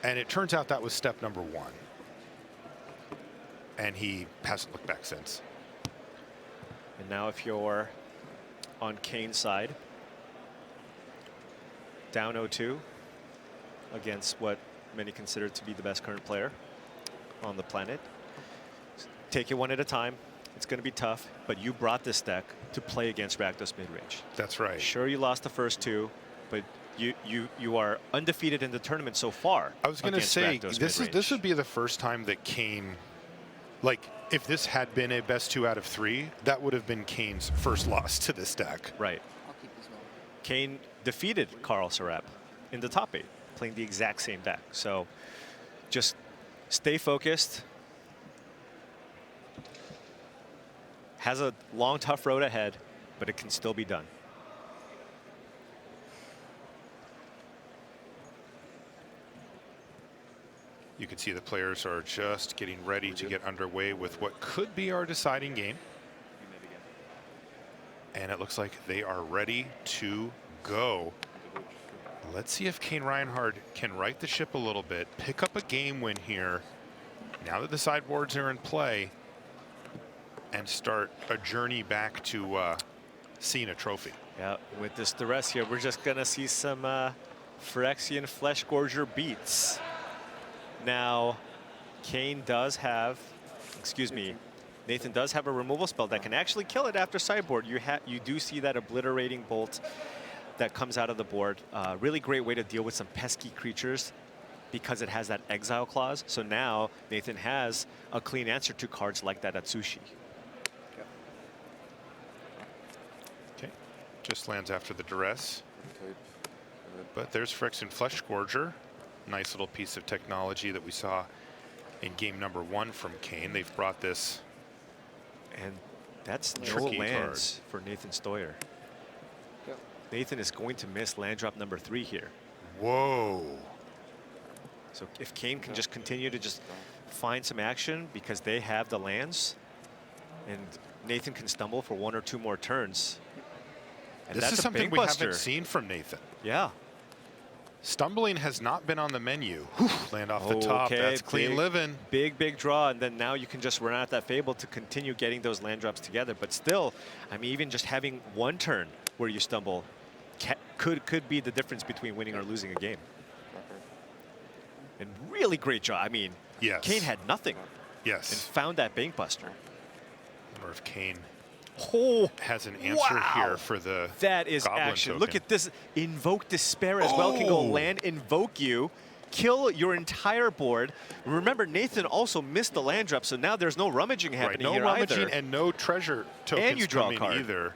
And it turns out that was step number 1. And he hasn't looked back since.
And now if you're on Cain's side, down 0-2 against what many consider to be the best current player on the planet. Take it one at a time. It's going to be tough, but you brought this deck to play against Rakdos midrange.
That's right.
Sure, you lost the first 2, but you are undefeated in the tournament so far.
I was going to say this would be the first time that Cain, like if this had been a best 2 out of 3, that would have been Cain's first loss to this deck.
Right. Cain defeated Carl Serap in the top 8, playing the exact same deck. So just stay focused. Has a long, tough road ahead, but it can still be done.
You can see the players are just getting ready to get underway with what could be our deciding game. And it looks like they are ready to go. Let's see if Cain Rianhard can right the ship a little bit, pick up a game win here, now that the sideboards are in play, and start a journey back to seeing a trophy.
Yeah, with this duress here, we're just going to see some Phyrexian Flesh Gorger beats. Now, Cain does have, excuse me, Nathan does have a removal spell that can actually kill it after sideboard. You do see that obliterating bolt that comes out of the board. Really great way to deal with some pesky creatures because it has that exile clause. So now Nathan has a clean answer to cards like that Atsushi.
Okay, just lands after the duress. But there's Phyrexian Flesh Gorger. Nice little piece of technology that we saw in game number 1 from Cain. They've brought this.
And that's no
Tricky
lands for Nathan Steuer.
Yep.
Nathan is going to miss land drop number 3 here.
Whoa.
So if Cain can just continue to just find some action because they have the lands, and Nathan can stumble for 1 or 2 more turns. And
This
that's
is
a
something
big
we
buster.
haven't seen from Nathan.
Yeah.
Stumbling has not been on the menu. Whew, land off the top.
Okay,
That's clean
big,
living.
Big draw, and then now you can just run out that Fable to continue getting those land drops together. But still, I mean, even just having 1 turn where you stumble could be the difference between winning or losing a game. And really great draw. I mean,
Yes.
Cain had nothing and
Yes.
found that Bank Buster.
Or if Cain
Oh,
has an answer here for the
that is
Goblin
action.
token.
Look at this. Invoke Despair as well. Can go land, invoke you, kill your entire board. Remember, Nathan also missed the land drop, so now there's no rummaging happening
no
here
rummaging
either.
and no treasure tokens
you draw a
coming
card.
either.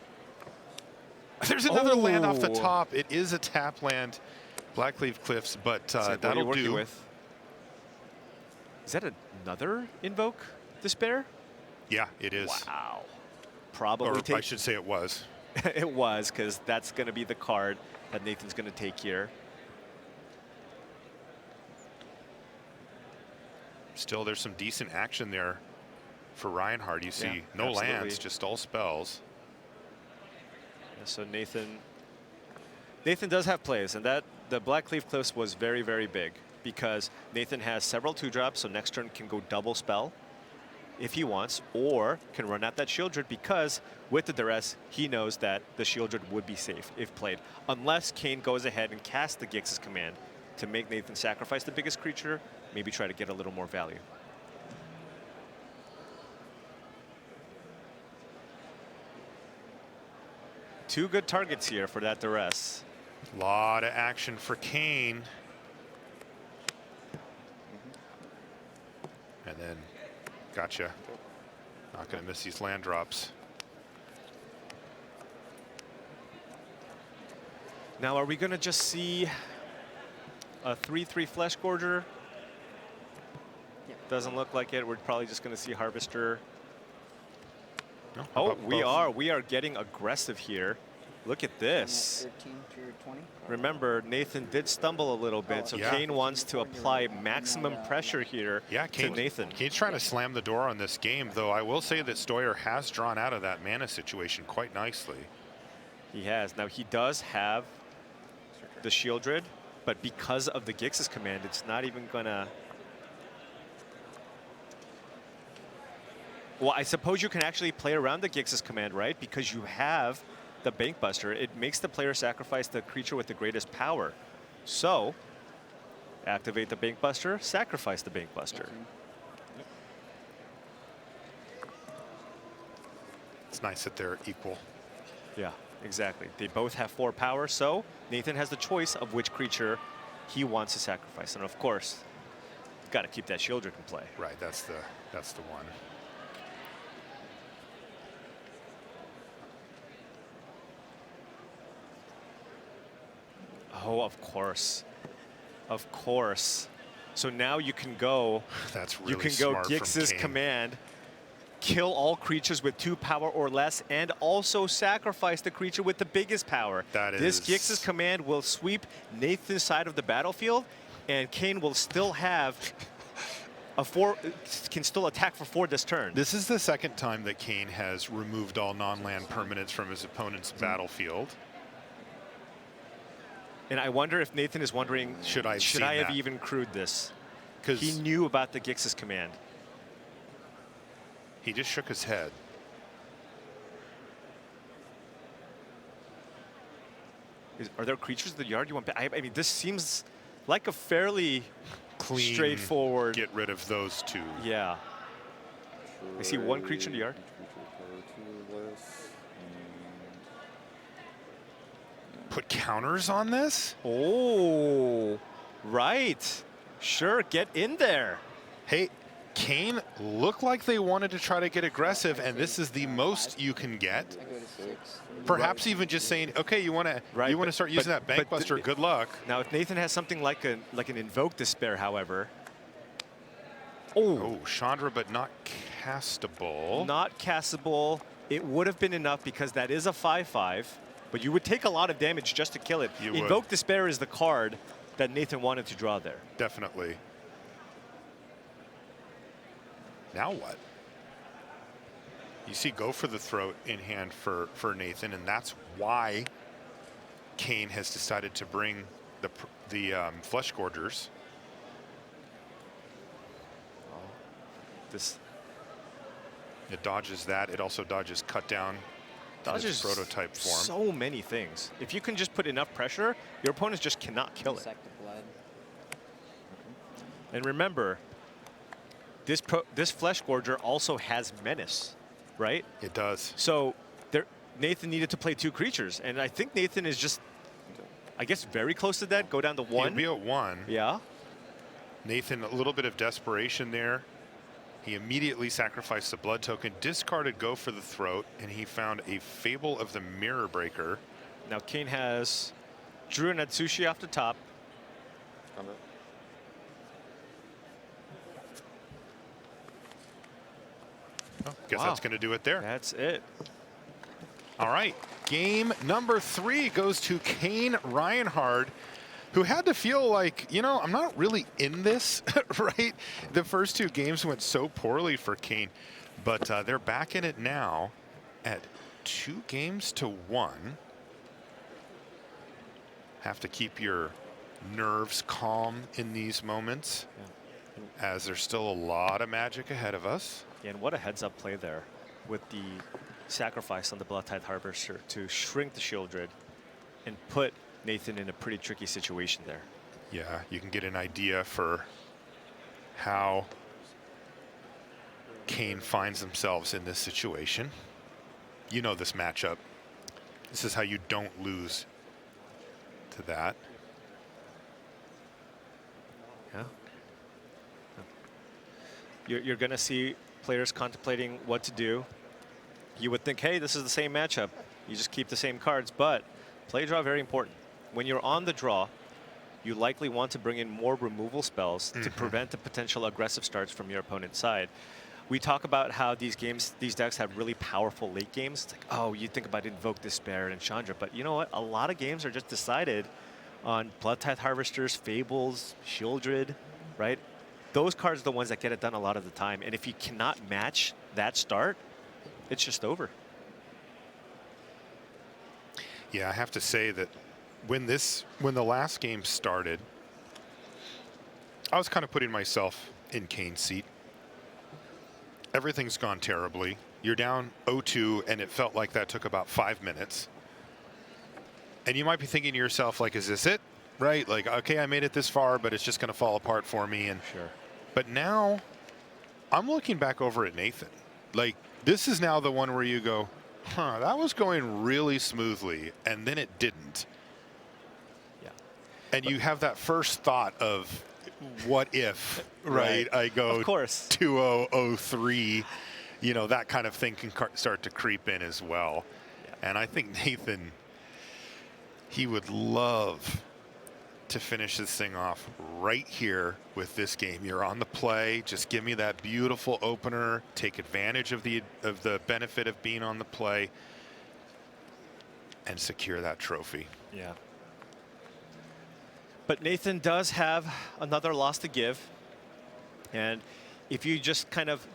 There's another land off the
Oh.
top. It is a tap land, Blackleaf Cliffs, but
So what are you
that'll
working
do.
with? Is that another Invoke Despair?
Yeah, it is.
Wow. Probably
Or I
take.
should say it was.
It was, because that's going to be the card that Nathan's going to take here.
Still, there's some decent action there for Rianhard. You see
Yeah,
no
absolutely.
lands, just all spells.
So Nathan does have plays, and that the Blackleaf Cliffs was very, very big because Nathan has several 2-drops, so next turn can go double spell. if he wants, or can run out that Shieldred because with the duress, he knows that the Shieldred would be safe if played. Unless Cain goes ahead and casts the Gix's command to make Nathan sacrifice the biggest creature, maybe try to get a little more value. Two good targets here for that duress.
A lot of action for Cain. And then, gotcha. Not going to miss these land drops.
Now, are we going to just see a 3/3 Flesh Gorger?
Yep.
Doesn't look like it. We're probably just going to see Harvester.
No, how
Oh,
about both?
we are getting aggressive here. Look at this.
13 through 20.
Remember, Nathan did stumble a little bit, so
Yeah.
Cain wants to apply maximum pressure here
Yeah,
to Nathan.
Cain's trying to slam the door on this game, though I will say that Steuer has drawn out of that mana situation quite nicely.
He has. Now, he does have the Shieldred, but because of the Gix's command, it's not even going to... Well, I suppose you can actually play around the Gix's command, right? Because you have the Bankbuster. It makes the player sacrifice the creature with the greatest power. So, activate the Bankbuster, sacrifice the Bankbuster.
It's nice that they're equal.
Yeah, exactly. They both have 4 power, so Nathan has the choice of which creature he wants to sacrifice. And of course, got to keep that Shieldred in play.
Right, that's the one.
Oh, of course. Of course. So now you can go...
That's really
You can go
smart from
Gix's
Cain.
command, kill all creatures with 2 power or less, and also sacrifice the creature with the biggest power. This
is-
Gix's command will sweep Nathan's side of the battlefield, and Cain will still have a 4, can still attack for 4 this turn.
This is the second time that Cain has removed all non-land permanents from his opponent's battlefield.
And I wonder if Nathan is wondering,
Should I have
should
seen
I have
that?
even crewed this?
Because
He knew about the Gix's command.
he just shook his head.
Are there creatures in the yard you want? I mean, this seems like a fairly
Clean,
straightforward.
get rid of those two.
Yeah. I see 1 creature in the yard.
Put counters on this?
Oh, right. Sure, get in there.
Hey, Cain looked like they wanted to try to get aggressive, and this is the most you can get.
I go to 6.
Perhaps even just saying, okay, you want to
Right,
start
but-
using that
but
Bankbuster, good luck.
Now, if Nathan has something like an Invoke Despair, however.
Oh, Chandra, but not castable.
Not castable. It would have been enough because that is a 5/5, but you would take a lot of damage just to kill it.
You would.
Invoke Despair is the card that Nathan wanted to draw there.
Definitely. Now what? You see Go for the Throat in hand for Nathan, and that's why Cain has decided to bring the Flesh Gorgers.
This
It dodges that. It also dodges Cut Down. in its
dodges
prototype form.
so many things. If you can just put enough pressure, your opponents just cannot kill it.
Insect of blood.
And remember, this Flesh Gorger also has Menace, right?
It does.
So Nathan needed to play 2 creatures, and I think Nathan is just, I guess, very close to that. Go down to 1.
He'll be at 1.
Yeah.
Nathan, a little bit of desperation there. He immediately sacrificed the blood token, discarded Go for the Throat, and he found a Fable of the Mirror Breaker.
Now Cain has Drew and Atsushi off the top.
Combat.
Oh, guess
Wow.
that's going to do it there.
That's it.
All right, game number 3 goes to Cain Rianhard, who had to feel like, you know, I'm not really in this, right? The first 2 games went so poorly for Cain, but they're back in it now at 2-1. Have to keep your nerves calm in these moments, as there's still a lot of magic ahead of us.
And what a heads-up play there with the sacrifice on the Blood-Tithe Harvester to shrink the Shieldred and put Nathan in a pretty tricky situation there.
Yeah, you can get an idea for how Cain finds themselves in this situation. You know this matchup. This is how you don't lose to that.
Yeah. You're going to see players contemplating what to do. You would think, hey, this is the same matchup. You just keep the same cards, but play draw very important. When you're on the draw, you likely want to bring in more removal spells to prevent the potential aggressive starts from your opponent's side. We talk about how these decks have really powerful late games. It's like, oh, you think about Invoke Despair and Chandra, but you know what? A lot of games are just decided on Blood-Tithe Harvesters, Fables, Shieldred, right? Those cards are the ones that get it done a lot of the time. And if you cannot match that start, it's just over.
Yeah, I have to say that when the last game started, I was kind of putting myself in Cain's seat. Everything's gone terribly. You're down 0-2, and it felt like that took about 5 minutes. And you might be thinking to yourself, like, is this it? Right? Like, okay, I made it this far, but it's just going to fall apart for me. And
Sure.
But now, I'm looking back over at Nathan. Like, this is now the one where you go, huh, that was going really smoothly, and then it didn't.
Yeah.
And you have that first thought of, what if, right? I go
Of course.
2-0-0-3, you know, that kind of thing can start to creep in as well.
Yeah.
And I think Nathan, he would love to finish this thing off right here with this game. You're on the play. Just give me that beautiful opener. Take advantage of the benefit of being on the play and secure that trophy.
Yeah. But Nathan does have another loss to give. And if you just kind of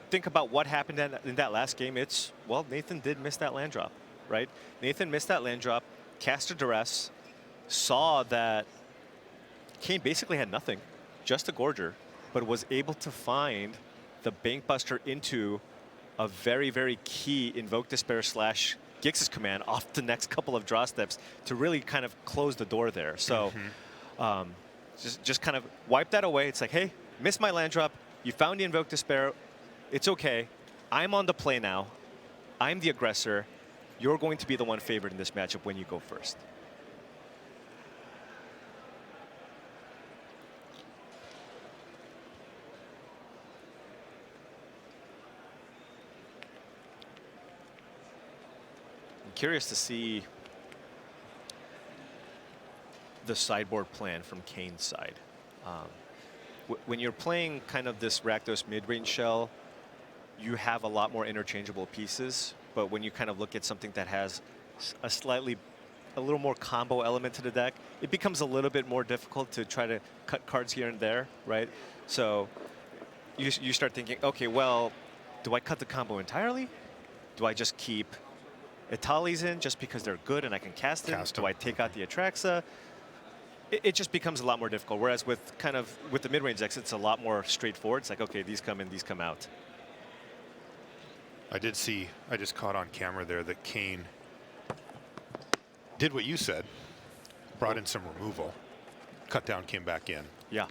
think about what happened in that last game, it's, well, Nathan did miss that land drop, right? Nathan missed that land drop, cast a duress, saw that Cain basically had nothing, just a Gorger, but was able to find the Bankbuster into a very, very key Invoke Despair / Gix's command off the next couple of draw steps to really kind of close the door there. So just kind of wipe that away. It's like, hey, missed my land drop. You found the Invoke Despair. It's okay. I'm on the play now. I'm the aggressor. You're going to be the one favored in this matchup when you go first. Curious to see the sideboard plan from Cain's side. When you're playing kind of this Rakdos mid-range shell, you have a lot more interchangeable pieces, but when you kind of look at something that has a little more combo element to the deck, it becomes a little bit more difficult to try to cut cards here and there, right? So you start thinking, okay, well, do I cut the combo entirely? Do I just keep Itali's in just because they're good and I can cast them? Do I take out the Atraxa? It just becomes a lot more difficult. Whereas with the mid-range decks, it's a lot more straightforward. It's like, okay, these come in, these come out.
I just caught on camera there that Cain did what you said, brought in some removal. Cut down came back in.
Yeah.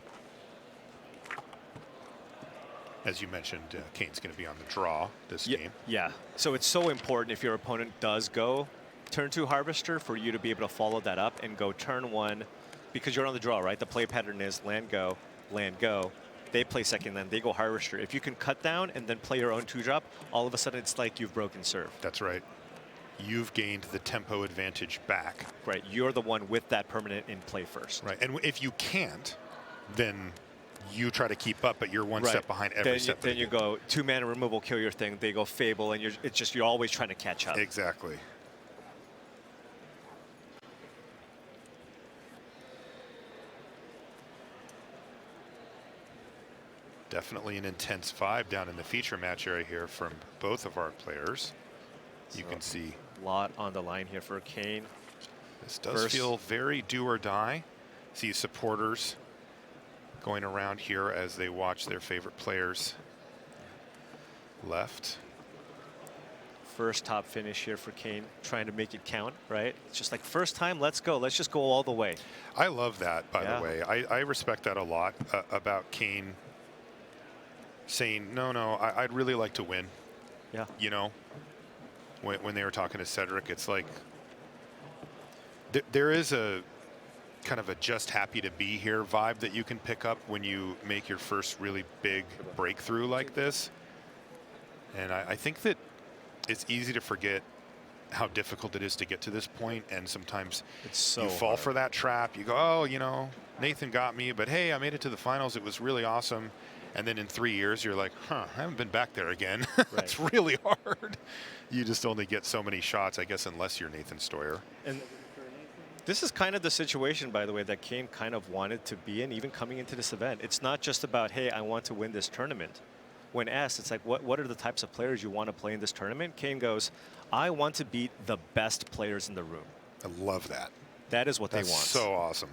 As you mentioned, Cain's going to be on the draw this game.
Yeah. So it's so important if your opponent does go turn 2 Harvester for you to be able to follow that up and go turn 1 because you're on the draw, right? The play pattern is land, go, land, go. They play second land, they go Harvester. If you can cut down and then play your own 2-drop, all of a sudden it's like you've broken serve.
That's right. You've gained the tempo advantage back.
Right. You're the one with that permanent in play first.
Right. And if you can't, then you try to keep up, but you're one step behind every step.
Then you go 2-mana removal, kill your thing. They go Fable, and you're always trying to catch up.
Exactly. Definitely an intense vibe down in the feature match area here from both of our players. You can see
a lot on the line here for Cain.
This does feel very do or die. See supporters going around here as they watch their favorite players left.
First top finish here for Cain, trying to make it count, right? It's just like first time, let's go. Let's just go all the way.
I love that, by
Yeah.
the way. I respect that a lot about Cain saying, no, I'd really like to win.
Yeah.
You know, when they were talking to Cedric, it's like there is a kind of a just happy to be here vibe that you can pick up when you make your first really big breakthrough like this. And I think that it's easy to forget how difficult it is to get to this point, and sometimes
It's so
you fall
hard.
for that trap. You go, oh, you know, Nathan got me, but hey, I made it to the finals. It was really awesome. And then in 3 years, you're like, I haven't been back there again. It's really hard. You just only get so many shots, I guess, unless you're Nathan Steuer.
And this is kind of the situation, by the way, that Cain kind of wanted to be in, even coming into this event. It's not just about, hey, I want to win this tournament. When asked, it's like, what are the types of players you want to play in this tournament? Cain goes, I want to beat the best players in the room.
I love that.
That is what
That's
they want.
so awesome.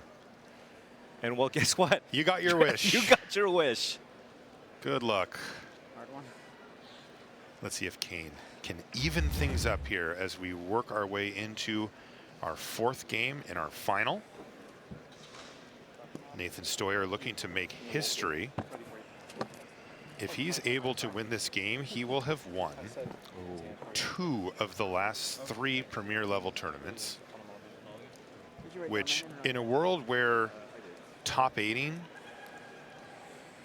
And well, guess what?
You got your wish.
You got your wish.
Good luck.
Hard one.
Let's see if Cain can even things up here as we work our way into our fourth game in our final. Nathan Steuer looking to make history. If he's able to win this game, he will have won 2 of the last 3 premier level tournaments, which in a world where top 8ing,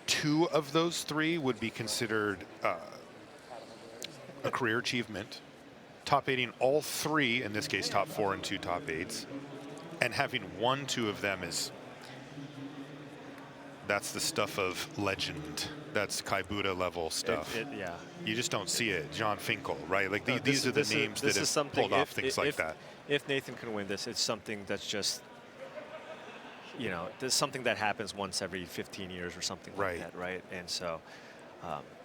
2 of those 3 would be considered a career achievement. Top 8ing all 3, in this case top 4 and 2 top 8s, and having won 2 of them that's the stuff of legend. That's Kaibuda level stuff.
Yeah.
You just don't see it. John Finkel, right? Like
No,
these are the names that have
something,
pulled off things like that.
If Nathan can win this, it's something that's just, you know, there's something that happens once every 15 years or something
Right.
like that, right? And so,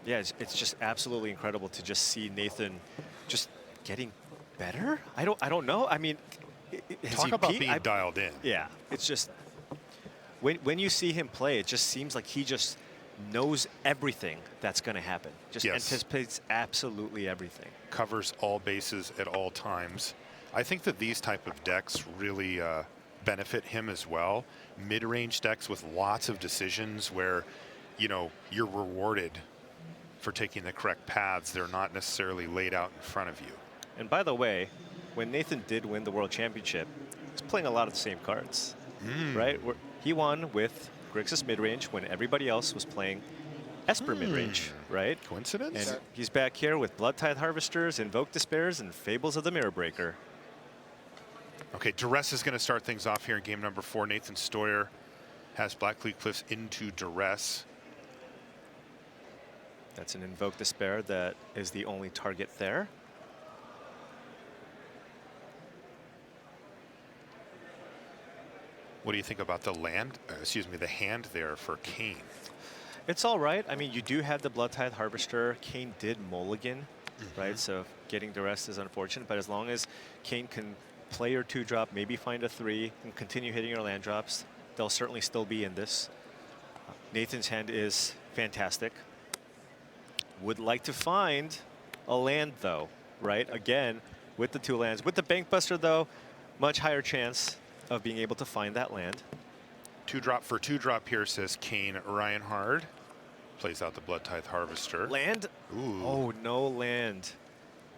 yeah, it's just absolutely incredible to just see Nathan just getting better. I don't know. I mean, has
Talk
he
about
peaked?
being dialed in.
Yeah, it's just when you see him play, it just seems like he just knows everything that's going to happen. Just
Yes.
anticipates absolutely everything.
Covers all bases at all times. I think that these type of decks really benefit him as well. Mid-range decks with lots of decisions where, you know, you're rewarded for taking the correct paths. They're not necessarily laid out in front of you.
And by the way, when Nathan did win the World Championship, he's playing a lot of the same cards, right? He won with Grixis midrange when everybody else was playing Esper midrange, right?
Coincidence?
And he's back here with Bloodtithe Harvesters, Invoke Despairs, and Fables of the Mirror Breaker.
Okay, Duress is going to start things off here in game number 4. Nathan Steuer has Blackcleave Cliffs into Duress.
That's an Invoke Despair that is the only target there.
What do you think about the land, the hand there for Cain?
It's all right. I mean, you do have the Bloodtithe Harvester. Cain did mulligan, right? So getting Duress is unfortunate, but as long as Cain can play your 2-drop, maybe find a 3, and continue hitting your land drops, they'll certainly still be in this. Nathan's hand is fantastic. Would like to find a land, though, right? Again, with the 2 lands. With the Bankbuster, though, much higher chance of being able to find that land.
2-drop for 2-drop here, says Cain. Rianhard plays out the Bloodtithe Harvester.
Land?
Ooh.
Oh, no land.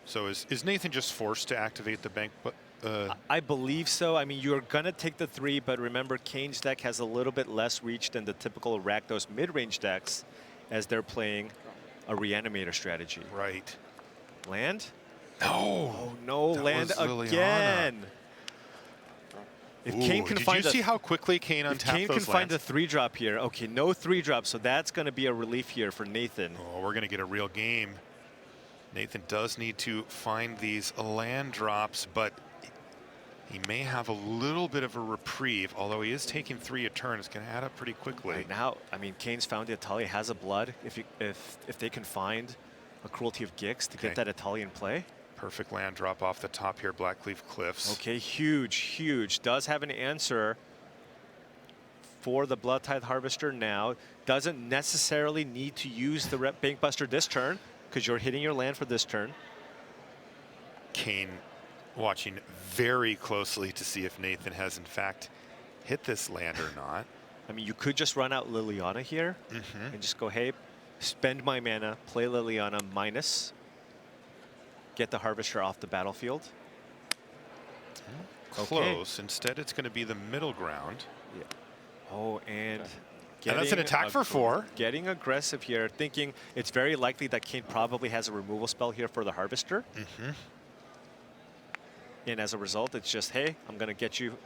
So is Nathan just forced to activate the bank?
I believe so. I mean, you're going to take the 3, but remember, Cain's deck has a little bit less reach than the typical Rakdos mid-range decks as they're playing a Reanimator strategy.
Right.
Land?
No.
Oh, no
That
land
was Liliana.
again. If Cain
Ooh,
can
did
find
you see how quickly Cain
if
untapped
Cain
those
can find a
lands?
3-drop here, okay, no 3-drop, so that's going to be a relief here for Nathan.
Oh, we're going to get a real game. Nathan does need to find these land drops, but he may have a little bit of a reprieve, although he is taking 3 a turn. It's going to add up pretty quickly.
Right now, I mean, Cain's found the Atali has a blood. If they can find a Cruelty of Gix to get that Atali in play.
Perfect land drop off the top here, Blackcleave Cliffs.
Okay, huge, huge. Does have an answer for the Bloodtithe Harvester now. Doesn't necessarily need to use the Bankbuster this turn. because you're hitting your land for this turn.
Cain watching very closely to see if Nathan has in fact hit this land or not.
I mean, you could just run out Liliana here and just go, hey, spend my mana, play Liliana minus, get the Harvester off the battlefield.
Close. Instead, it's going to be the middle ground.
Yeah. Oh, and
that's an attack for 4.
Getting aggressive here, thinking it's very likely that Cain probably has a removal spell here for the Harvester. And as a result, it's just, hey, I'm going to get you,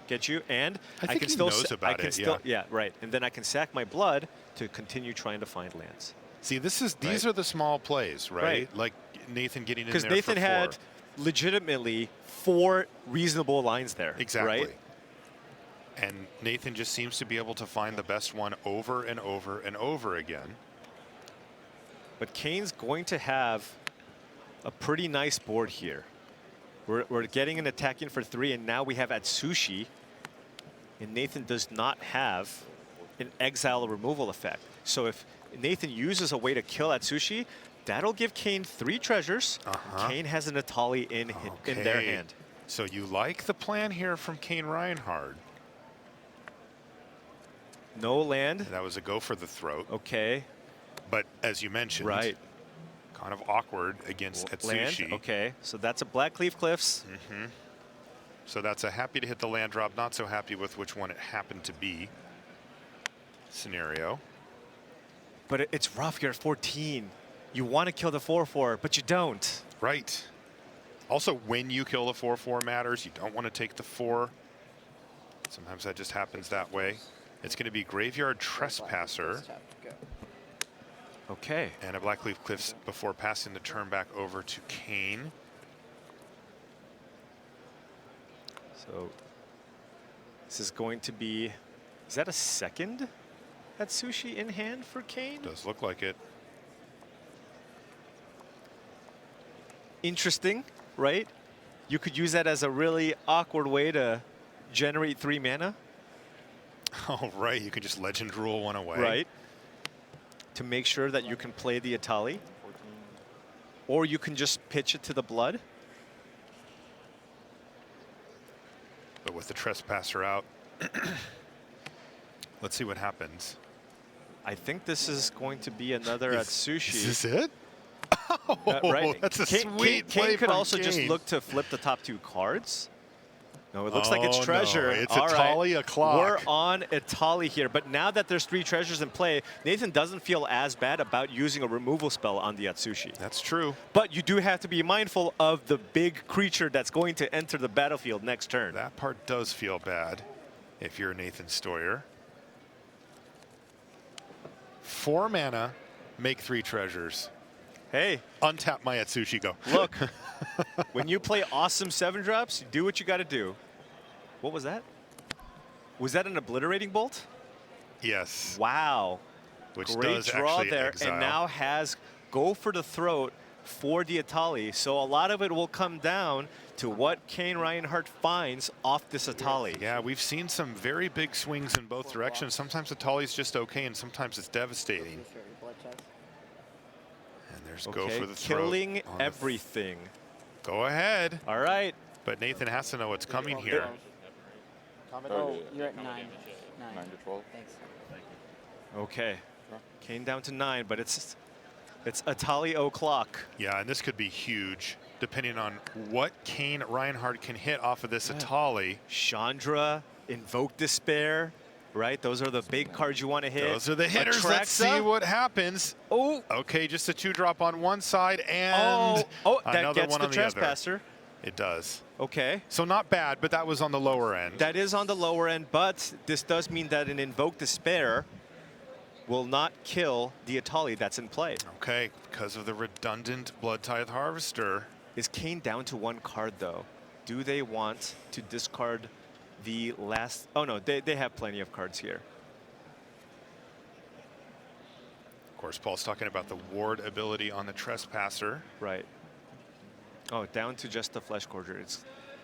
and
I think
can
he
still
knows about it,
yeah, right. And then I can sack my blood to continue trying to find lands.
See, these are the small plays, right? Like Nathan getting in there
because Nathan
for 4.
had legitimately 4 reasonable lines there.
Exactly.
Right?
And Nathan just seems to be able to find the best one over and over and over again.
But Cain's going to have a pretty nice board here. We're getting an attack in for 3, and now we have Atsushi. And Nathan does not have an exile removal effect. So if Nathan uses a way to kill Atsushi, that'll give Cain 3 treasures. Cain has an Atali in their hand.
So you like the plan here from Cain Rianhard.
No land.
That was a go for the throat.
Okay.
But as you mentioned, kind of awkward against Atsushi.
Land. Okay, so that's a Blackleaf Cliffs.
So that's a happy to hit the land drop, not so happy with which one it happened to be scenario.
But it's rough here at 14. You want to kill the 4/4, but you don't.
Right. Also, when you kill the 4/4 matters. You don't want to take the 4. Sometimes that just happens that way. It's going to be Graveyard Trespasser.
Okay.
And a Blackleaf Cliffs before passing the turn back over to Cain.
So this is going to be, is that a second Atsushi in hand for Cain?
Does look like it.
Interesting, right? You could use that as a really awkward way to generate 3 mana.
Oh, right. You can just Legend Rule one away.
Right. To make sure that you can play the Atali. Or you can just pitch it to the blood.
But with the Trespasser out, let's see what happens.
I think this is going to be another Atsushi.
Is this it? Oh,
right.
That's a sweet play
Cain could
from
also just
Cain.
look to flip the top 2 cards. No, it looks like it's treasure.
No, it's
All
Atali
right.
o'clock.
We're on Atali here, but now that there's 3 treasures in play, Nathan doesn't feel as bad about using a removal spell on the Atsushi.
That's true.
But you do have to be mindful of the big creature that's going to enter the battlefield next turn.
That part does feel bad if you're Nathan Steuer. 4 mana, make 3 treasures.
Hey.
Untap my Atsushi, go.
Look, when you play awesome 7-drops, you do what you got to do. What was that? Was that an Obliterating Bolt?
Yes.
Wow.
Which
Great
does
draw
actually
there,
exile.
and now has go for the throat for the Atali. So a lot of it will come down to what Cain Rianhard finds off this Atali.
Yeah, we've seen some very big swings in both directions. Sometimes Atali's just okay, and sometimes it's devastating. And there's go for the throat.
Killing everything.
Go ahead.
All right.
But Nathan has to know what's coming here.
Oh, you're at 9.
9 to 12.
Thanks.
Okay. Cain down to 9, but it's Atali o'clock.
Yeah, and this could be huge, depending on what Cain Rianhard can hit off of this Atali.
Chandra, Invoke Despair, right? Those are the big cards you want to hit.
Those are the hitters. Let's see what happens.
Oh.
Okay, just a 2-drop on one side and
that
another
gets
one
the
on the other.
Trespasser.
It does.
Okay.
So not bad, but that was on the lower end.
That is on the lower end, but this does mean that an Invoke Despair will not kill the Atali that's in play.
Okay, because of the redundant Blood Tithe Harvester.
Is Cain down to 1 card, though? Do they want to discard the last... Oh, no, they have plenty of cards here.
Of course, Paul's talking about the ward ability on the Trespasser.
Right. Oh, down to just the Flesh Gorger.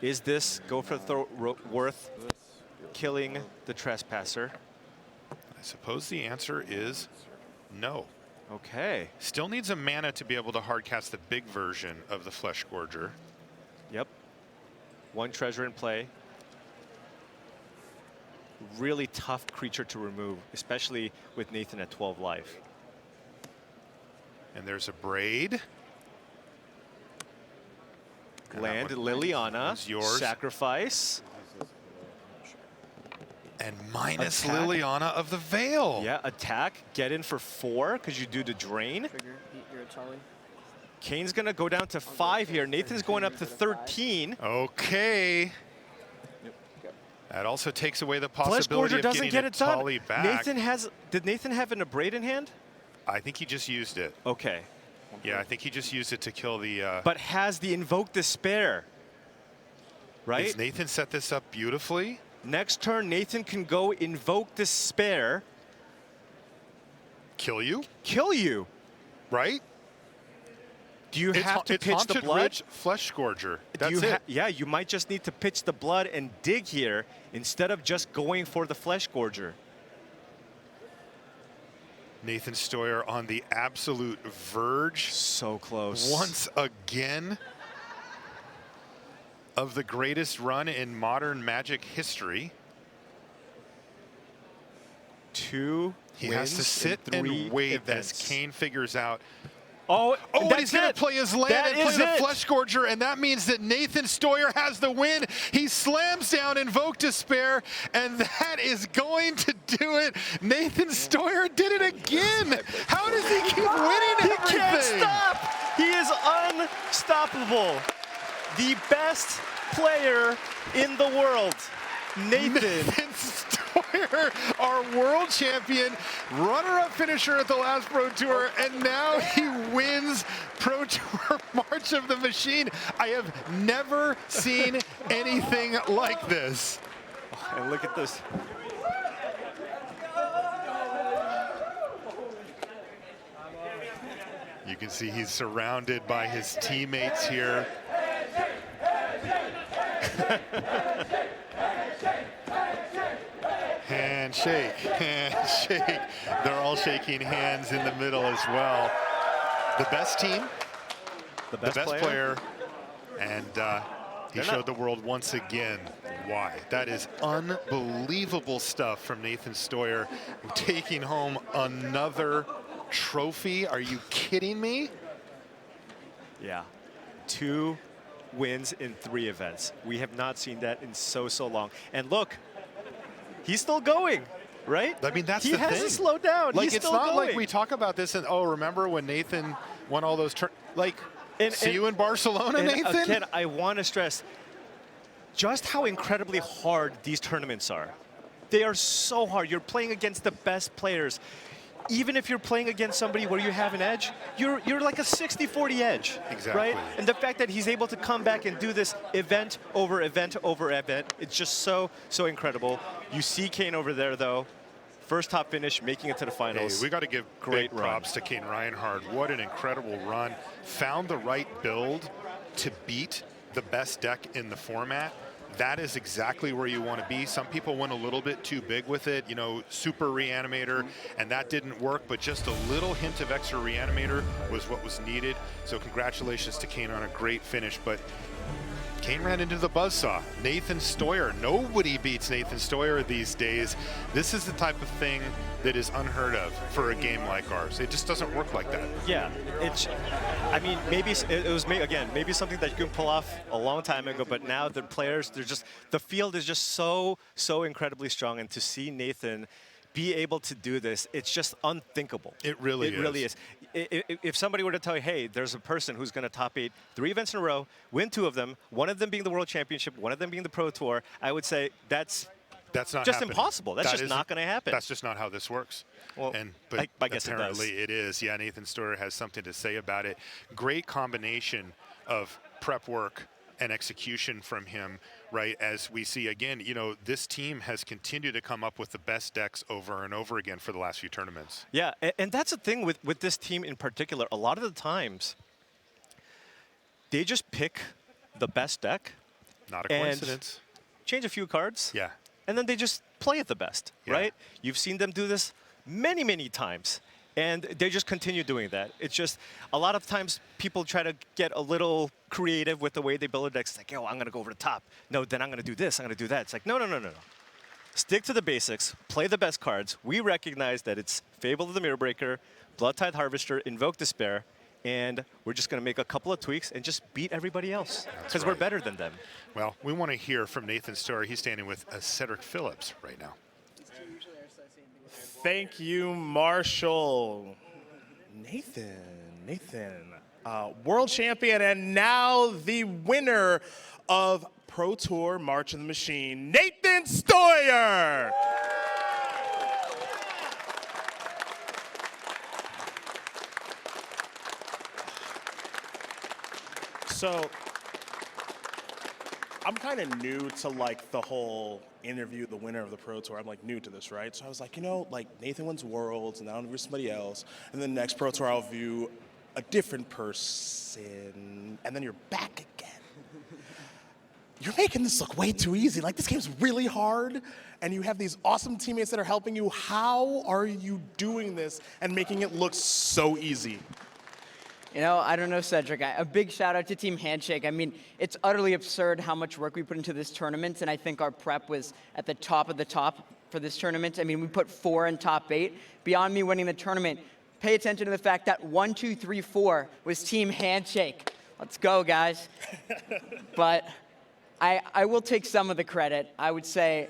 Is this go for the throat worth killing the Trespasser?
I suppose the answer is no.
Okay.
Still needs a mana to be able to hardcast the big version of the Flesh Gorger.
Yep. 1 treasure in play. Really tough creature to remove, especially with Nathan at 12 life.
And there's a Braid. And
Land
that one
Liliana.
is yours.
Sacrifice.
And minus
Attack.
Liliana of the Veil.
Yeah, attack. Get in for 4 because you do the drain.
Trigger, eat your Tully.
Kane's going to go down to 5 here. Nathan's going up to 13.
Okay. That also takes away the possibility
Gorger
of
doesn't
getting
get
a
it done.
Tully back.
Did Nathan have an Abrade in hand?
I think he just used it.
Okay.
Yeah, I think he just used it to kill the...
But has the Invoke Despair, right?
Has Nathan set this up beautifully?
Next turn, Nathan can go Invoke Despair.
Kill you?
Kill you.
Right?
Do you have to
it's
pitch the
Haunted
blood?
Ridge Flesh Gorger. That's it.
Yeah, you might just need to pitch the blood and dig here instead of just going for the Flesh Gorger.
Nathan Steuer on the absolute verge.
So close.
Once again of the greatest run in modern Magic history.
2
He
wins
has to sit
in 3
and wait
events.
as Cain figures out.
Oh,
Oh, and he's going to play his land
That
and play
is
the
it.
Flesh Gorger, and that means that Nathan Steuer has the win. He slams down Invoke Despair, and that is going to do it. Nathan Steuer did it again. How does he keep winning everything?
He can't stop. He is unstoppable. The best player in the world, Nathan.
Steuer, our world champion, runner-up finisher at the last Pro Tour, and now he wins Pro Tour March of the Machine. I have never seen anything like this.
And look at this.
You can see he's surrounded by his teammates here. Handshake, handshake. They're all shaking hands in the middle as well. The best team,
The
the best player, and he
They're
showed
not-
the world once again why. That is unbelievable stuff from Nathan Steuer, taking home another trophy. Are you kidding me?
Yeah. 2 wins in 3 events. We have not seen that in so long. And look, he's still going, right?
I mean, that's
he
the thing.
hasn't slowed down.
Like,
He's
it's
still
not
going.
like we talk about this and, oh, remember when Nathan won all those like,
And-
see
and-
you in Barcelona,
And
Nathan?
again, I want to stress just how incredibly hard these tournaments are. They are so hard. You're playing against the best players. Even if you're playing against somebody where you have an edge, you're like a 60-40 edge,
Exactly.
right? And the fact that he's able to come back and do this event over event over event, it's just so incredible. You see Cain over there, though. First top finish, making it to the
Hey,
finals.
we got to give
Great
big props to Cain Rianhard. What an incredible run. Found the right build to beat the best deck in the format. That is exactly where you want to be. Some people went a little bit too big with it, you know, super reanimator, and that didn't work, but just a little hint of extra reanimator was what was needed. So congratulations to Cain on a great finish, but Cain ran into the buzzsaw. Nathan Steuer. Nobody beats Nathan Steuer these days. This is the type of thing that is unheard of for a game like ours. It just doesn't work like that.
Yeah, I mean, maybe it was, again, maybe something that you can pull off a long time ago, but now the players, the field is just so incredibly strong, and to see Nathan be able to do this, it's just unthinkable.
It really is.
It really is. If somebody were to tell you, hey, there's a person who's going to top 8 3 events in a row, win 2 of them, one of them being the World Championship, one of them being the Pro Tour, I would say that's
not
just
happening.
impossible. That's just not going to happen.
That's just not how this works.
Well,
But
I guess
apparently it is. Yeah, Nathan Steuer has something to say about it. Great combination of prep work and execution from him, right? As we see again, you know, this team has continued to come up with the best decks over and over again for the last few tournaments.
Yeah, and that's the thing with this team in particular. A lot of the times, they just pick the best deck.
Not a coincidence.
Change a few cards.
Yeah.
And then they just play it the best,
Yeah.
right? You've seen them do this many times. And they just continue doing that. It's just a lot of times people try to get a little creative with the way they build their decks. It's like, yo, I'm going to go over the top. No, then I'm going to do this. I'm going to do that. It's like, no. Stick to the basics. Play the best cards. We recognize that it's Fable of the Mirror Breaker, Bloodtide Harvester, Invoke Despair, and we're just going to make a couple of tweaks and just beat everybody else because we're better than them.
Well, we want to hear from Nathan Steuer. He's standing with Cedric Phillips right now.
Thank you, Marshall. Nathan, world champion and now the winner of Pro Tour March of the Machine, Nathan Steuer. So, I'm kind of new to like the whole interview the winner of the Pro Tour. I'm like new to this, right? So I was like, like Nathan wins Worlds, and then I'll interview somebody else, and then the next Pro Tour I'll view a different person, and then you're back again. You're making this look way too easy. Like, this game's really hard, and you have these awesome teammates that are helping you. How are you doing this and making it look so easy?
I don't know, Cedric. A big shout out to Team Handshake. I mean, it's utterly absurd how much work we put into this tournament, and I think our prep was at the top of the top for this tournament. I mean, we put 4 in top 8. Beyond me winning the tournament, pay attention to the fact that 1, 2, 3, 4 was Team Handshake. Let's go, guys. But I will take some of the credit. I would say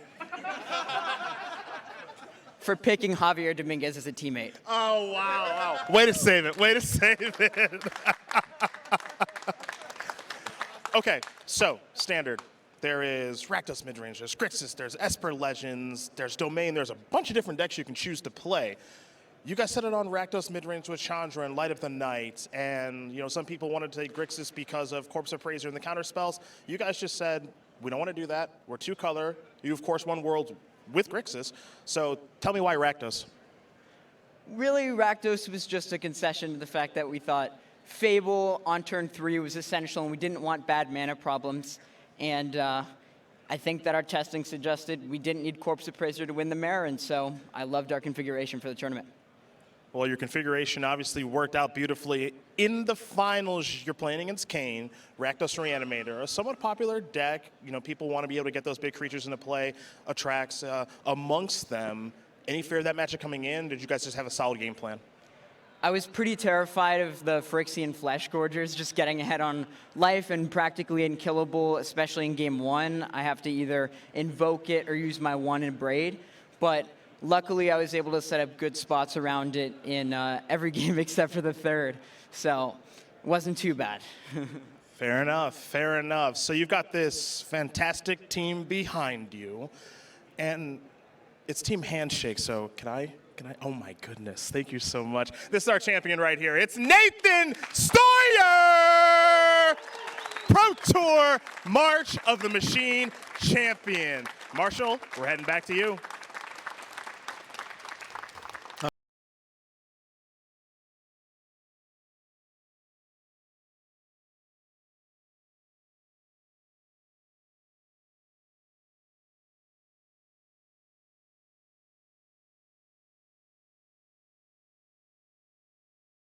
for picking Javier Dominguez as a teammate.
Oh, wow. Way to save it. Okay, so standard. There is Rakdos midrange, there's Grixis, there's Esper Legends, there's Domain, there's a bunch of different decks you can choose to play. You guys set it on Rakdos midrange with Chandra and Light of the Night, and some people wanted to take Grixis because of Corpse Appraiser and the counter spells. You guys just said, we don't want to do that. We're 2-color. You, of course, won Worlds with Grixis. So tell me why Rakdos.
Really, Rakdos was just a concession to the fact that we thought Fable on turn 3 was essential and we didn't want bad mana problems. And I think that our testing suggested we didn't need Corpse Appraiser to win the Mirror, and so I loved our configuration for the tournament.
Well, your configuration obviously worked out beautifully. In the finals, you're playing against Cain, Rakdos Reanimator, a somewhat popular deck. People want to be able to get those big creatures into play, attracts amongst them. Any fear of that matchup coming in? Did you guys just have a solid game plan?
I was pretty terrified of the Phyrexian Flesh Gorgers just getting ahead on life and practically unkillable, especially in game 1. I have to either invoke it or use my 1 in Braid. But luckily, I was able to set up good spots around it in every game except for the 3rd. So it wasn't too bad.
Fair enough. So you've got this fantastic team behind you. And it's Team Handshake, so can I? Oh my goodness, thank you so much. This is our champion right here. It's Nathan Steuer! Pro Tour March of the Machine champion. Marshall, we're heading back to you.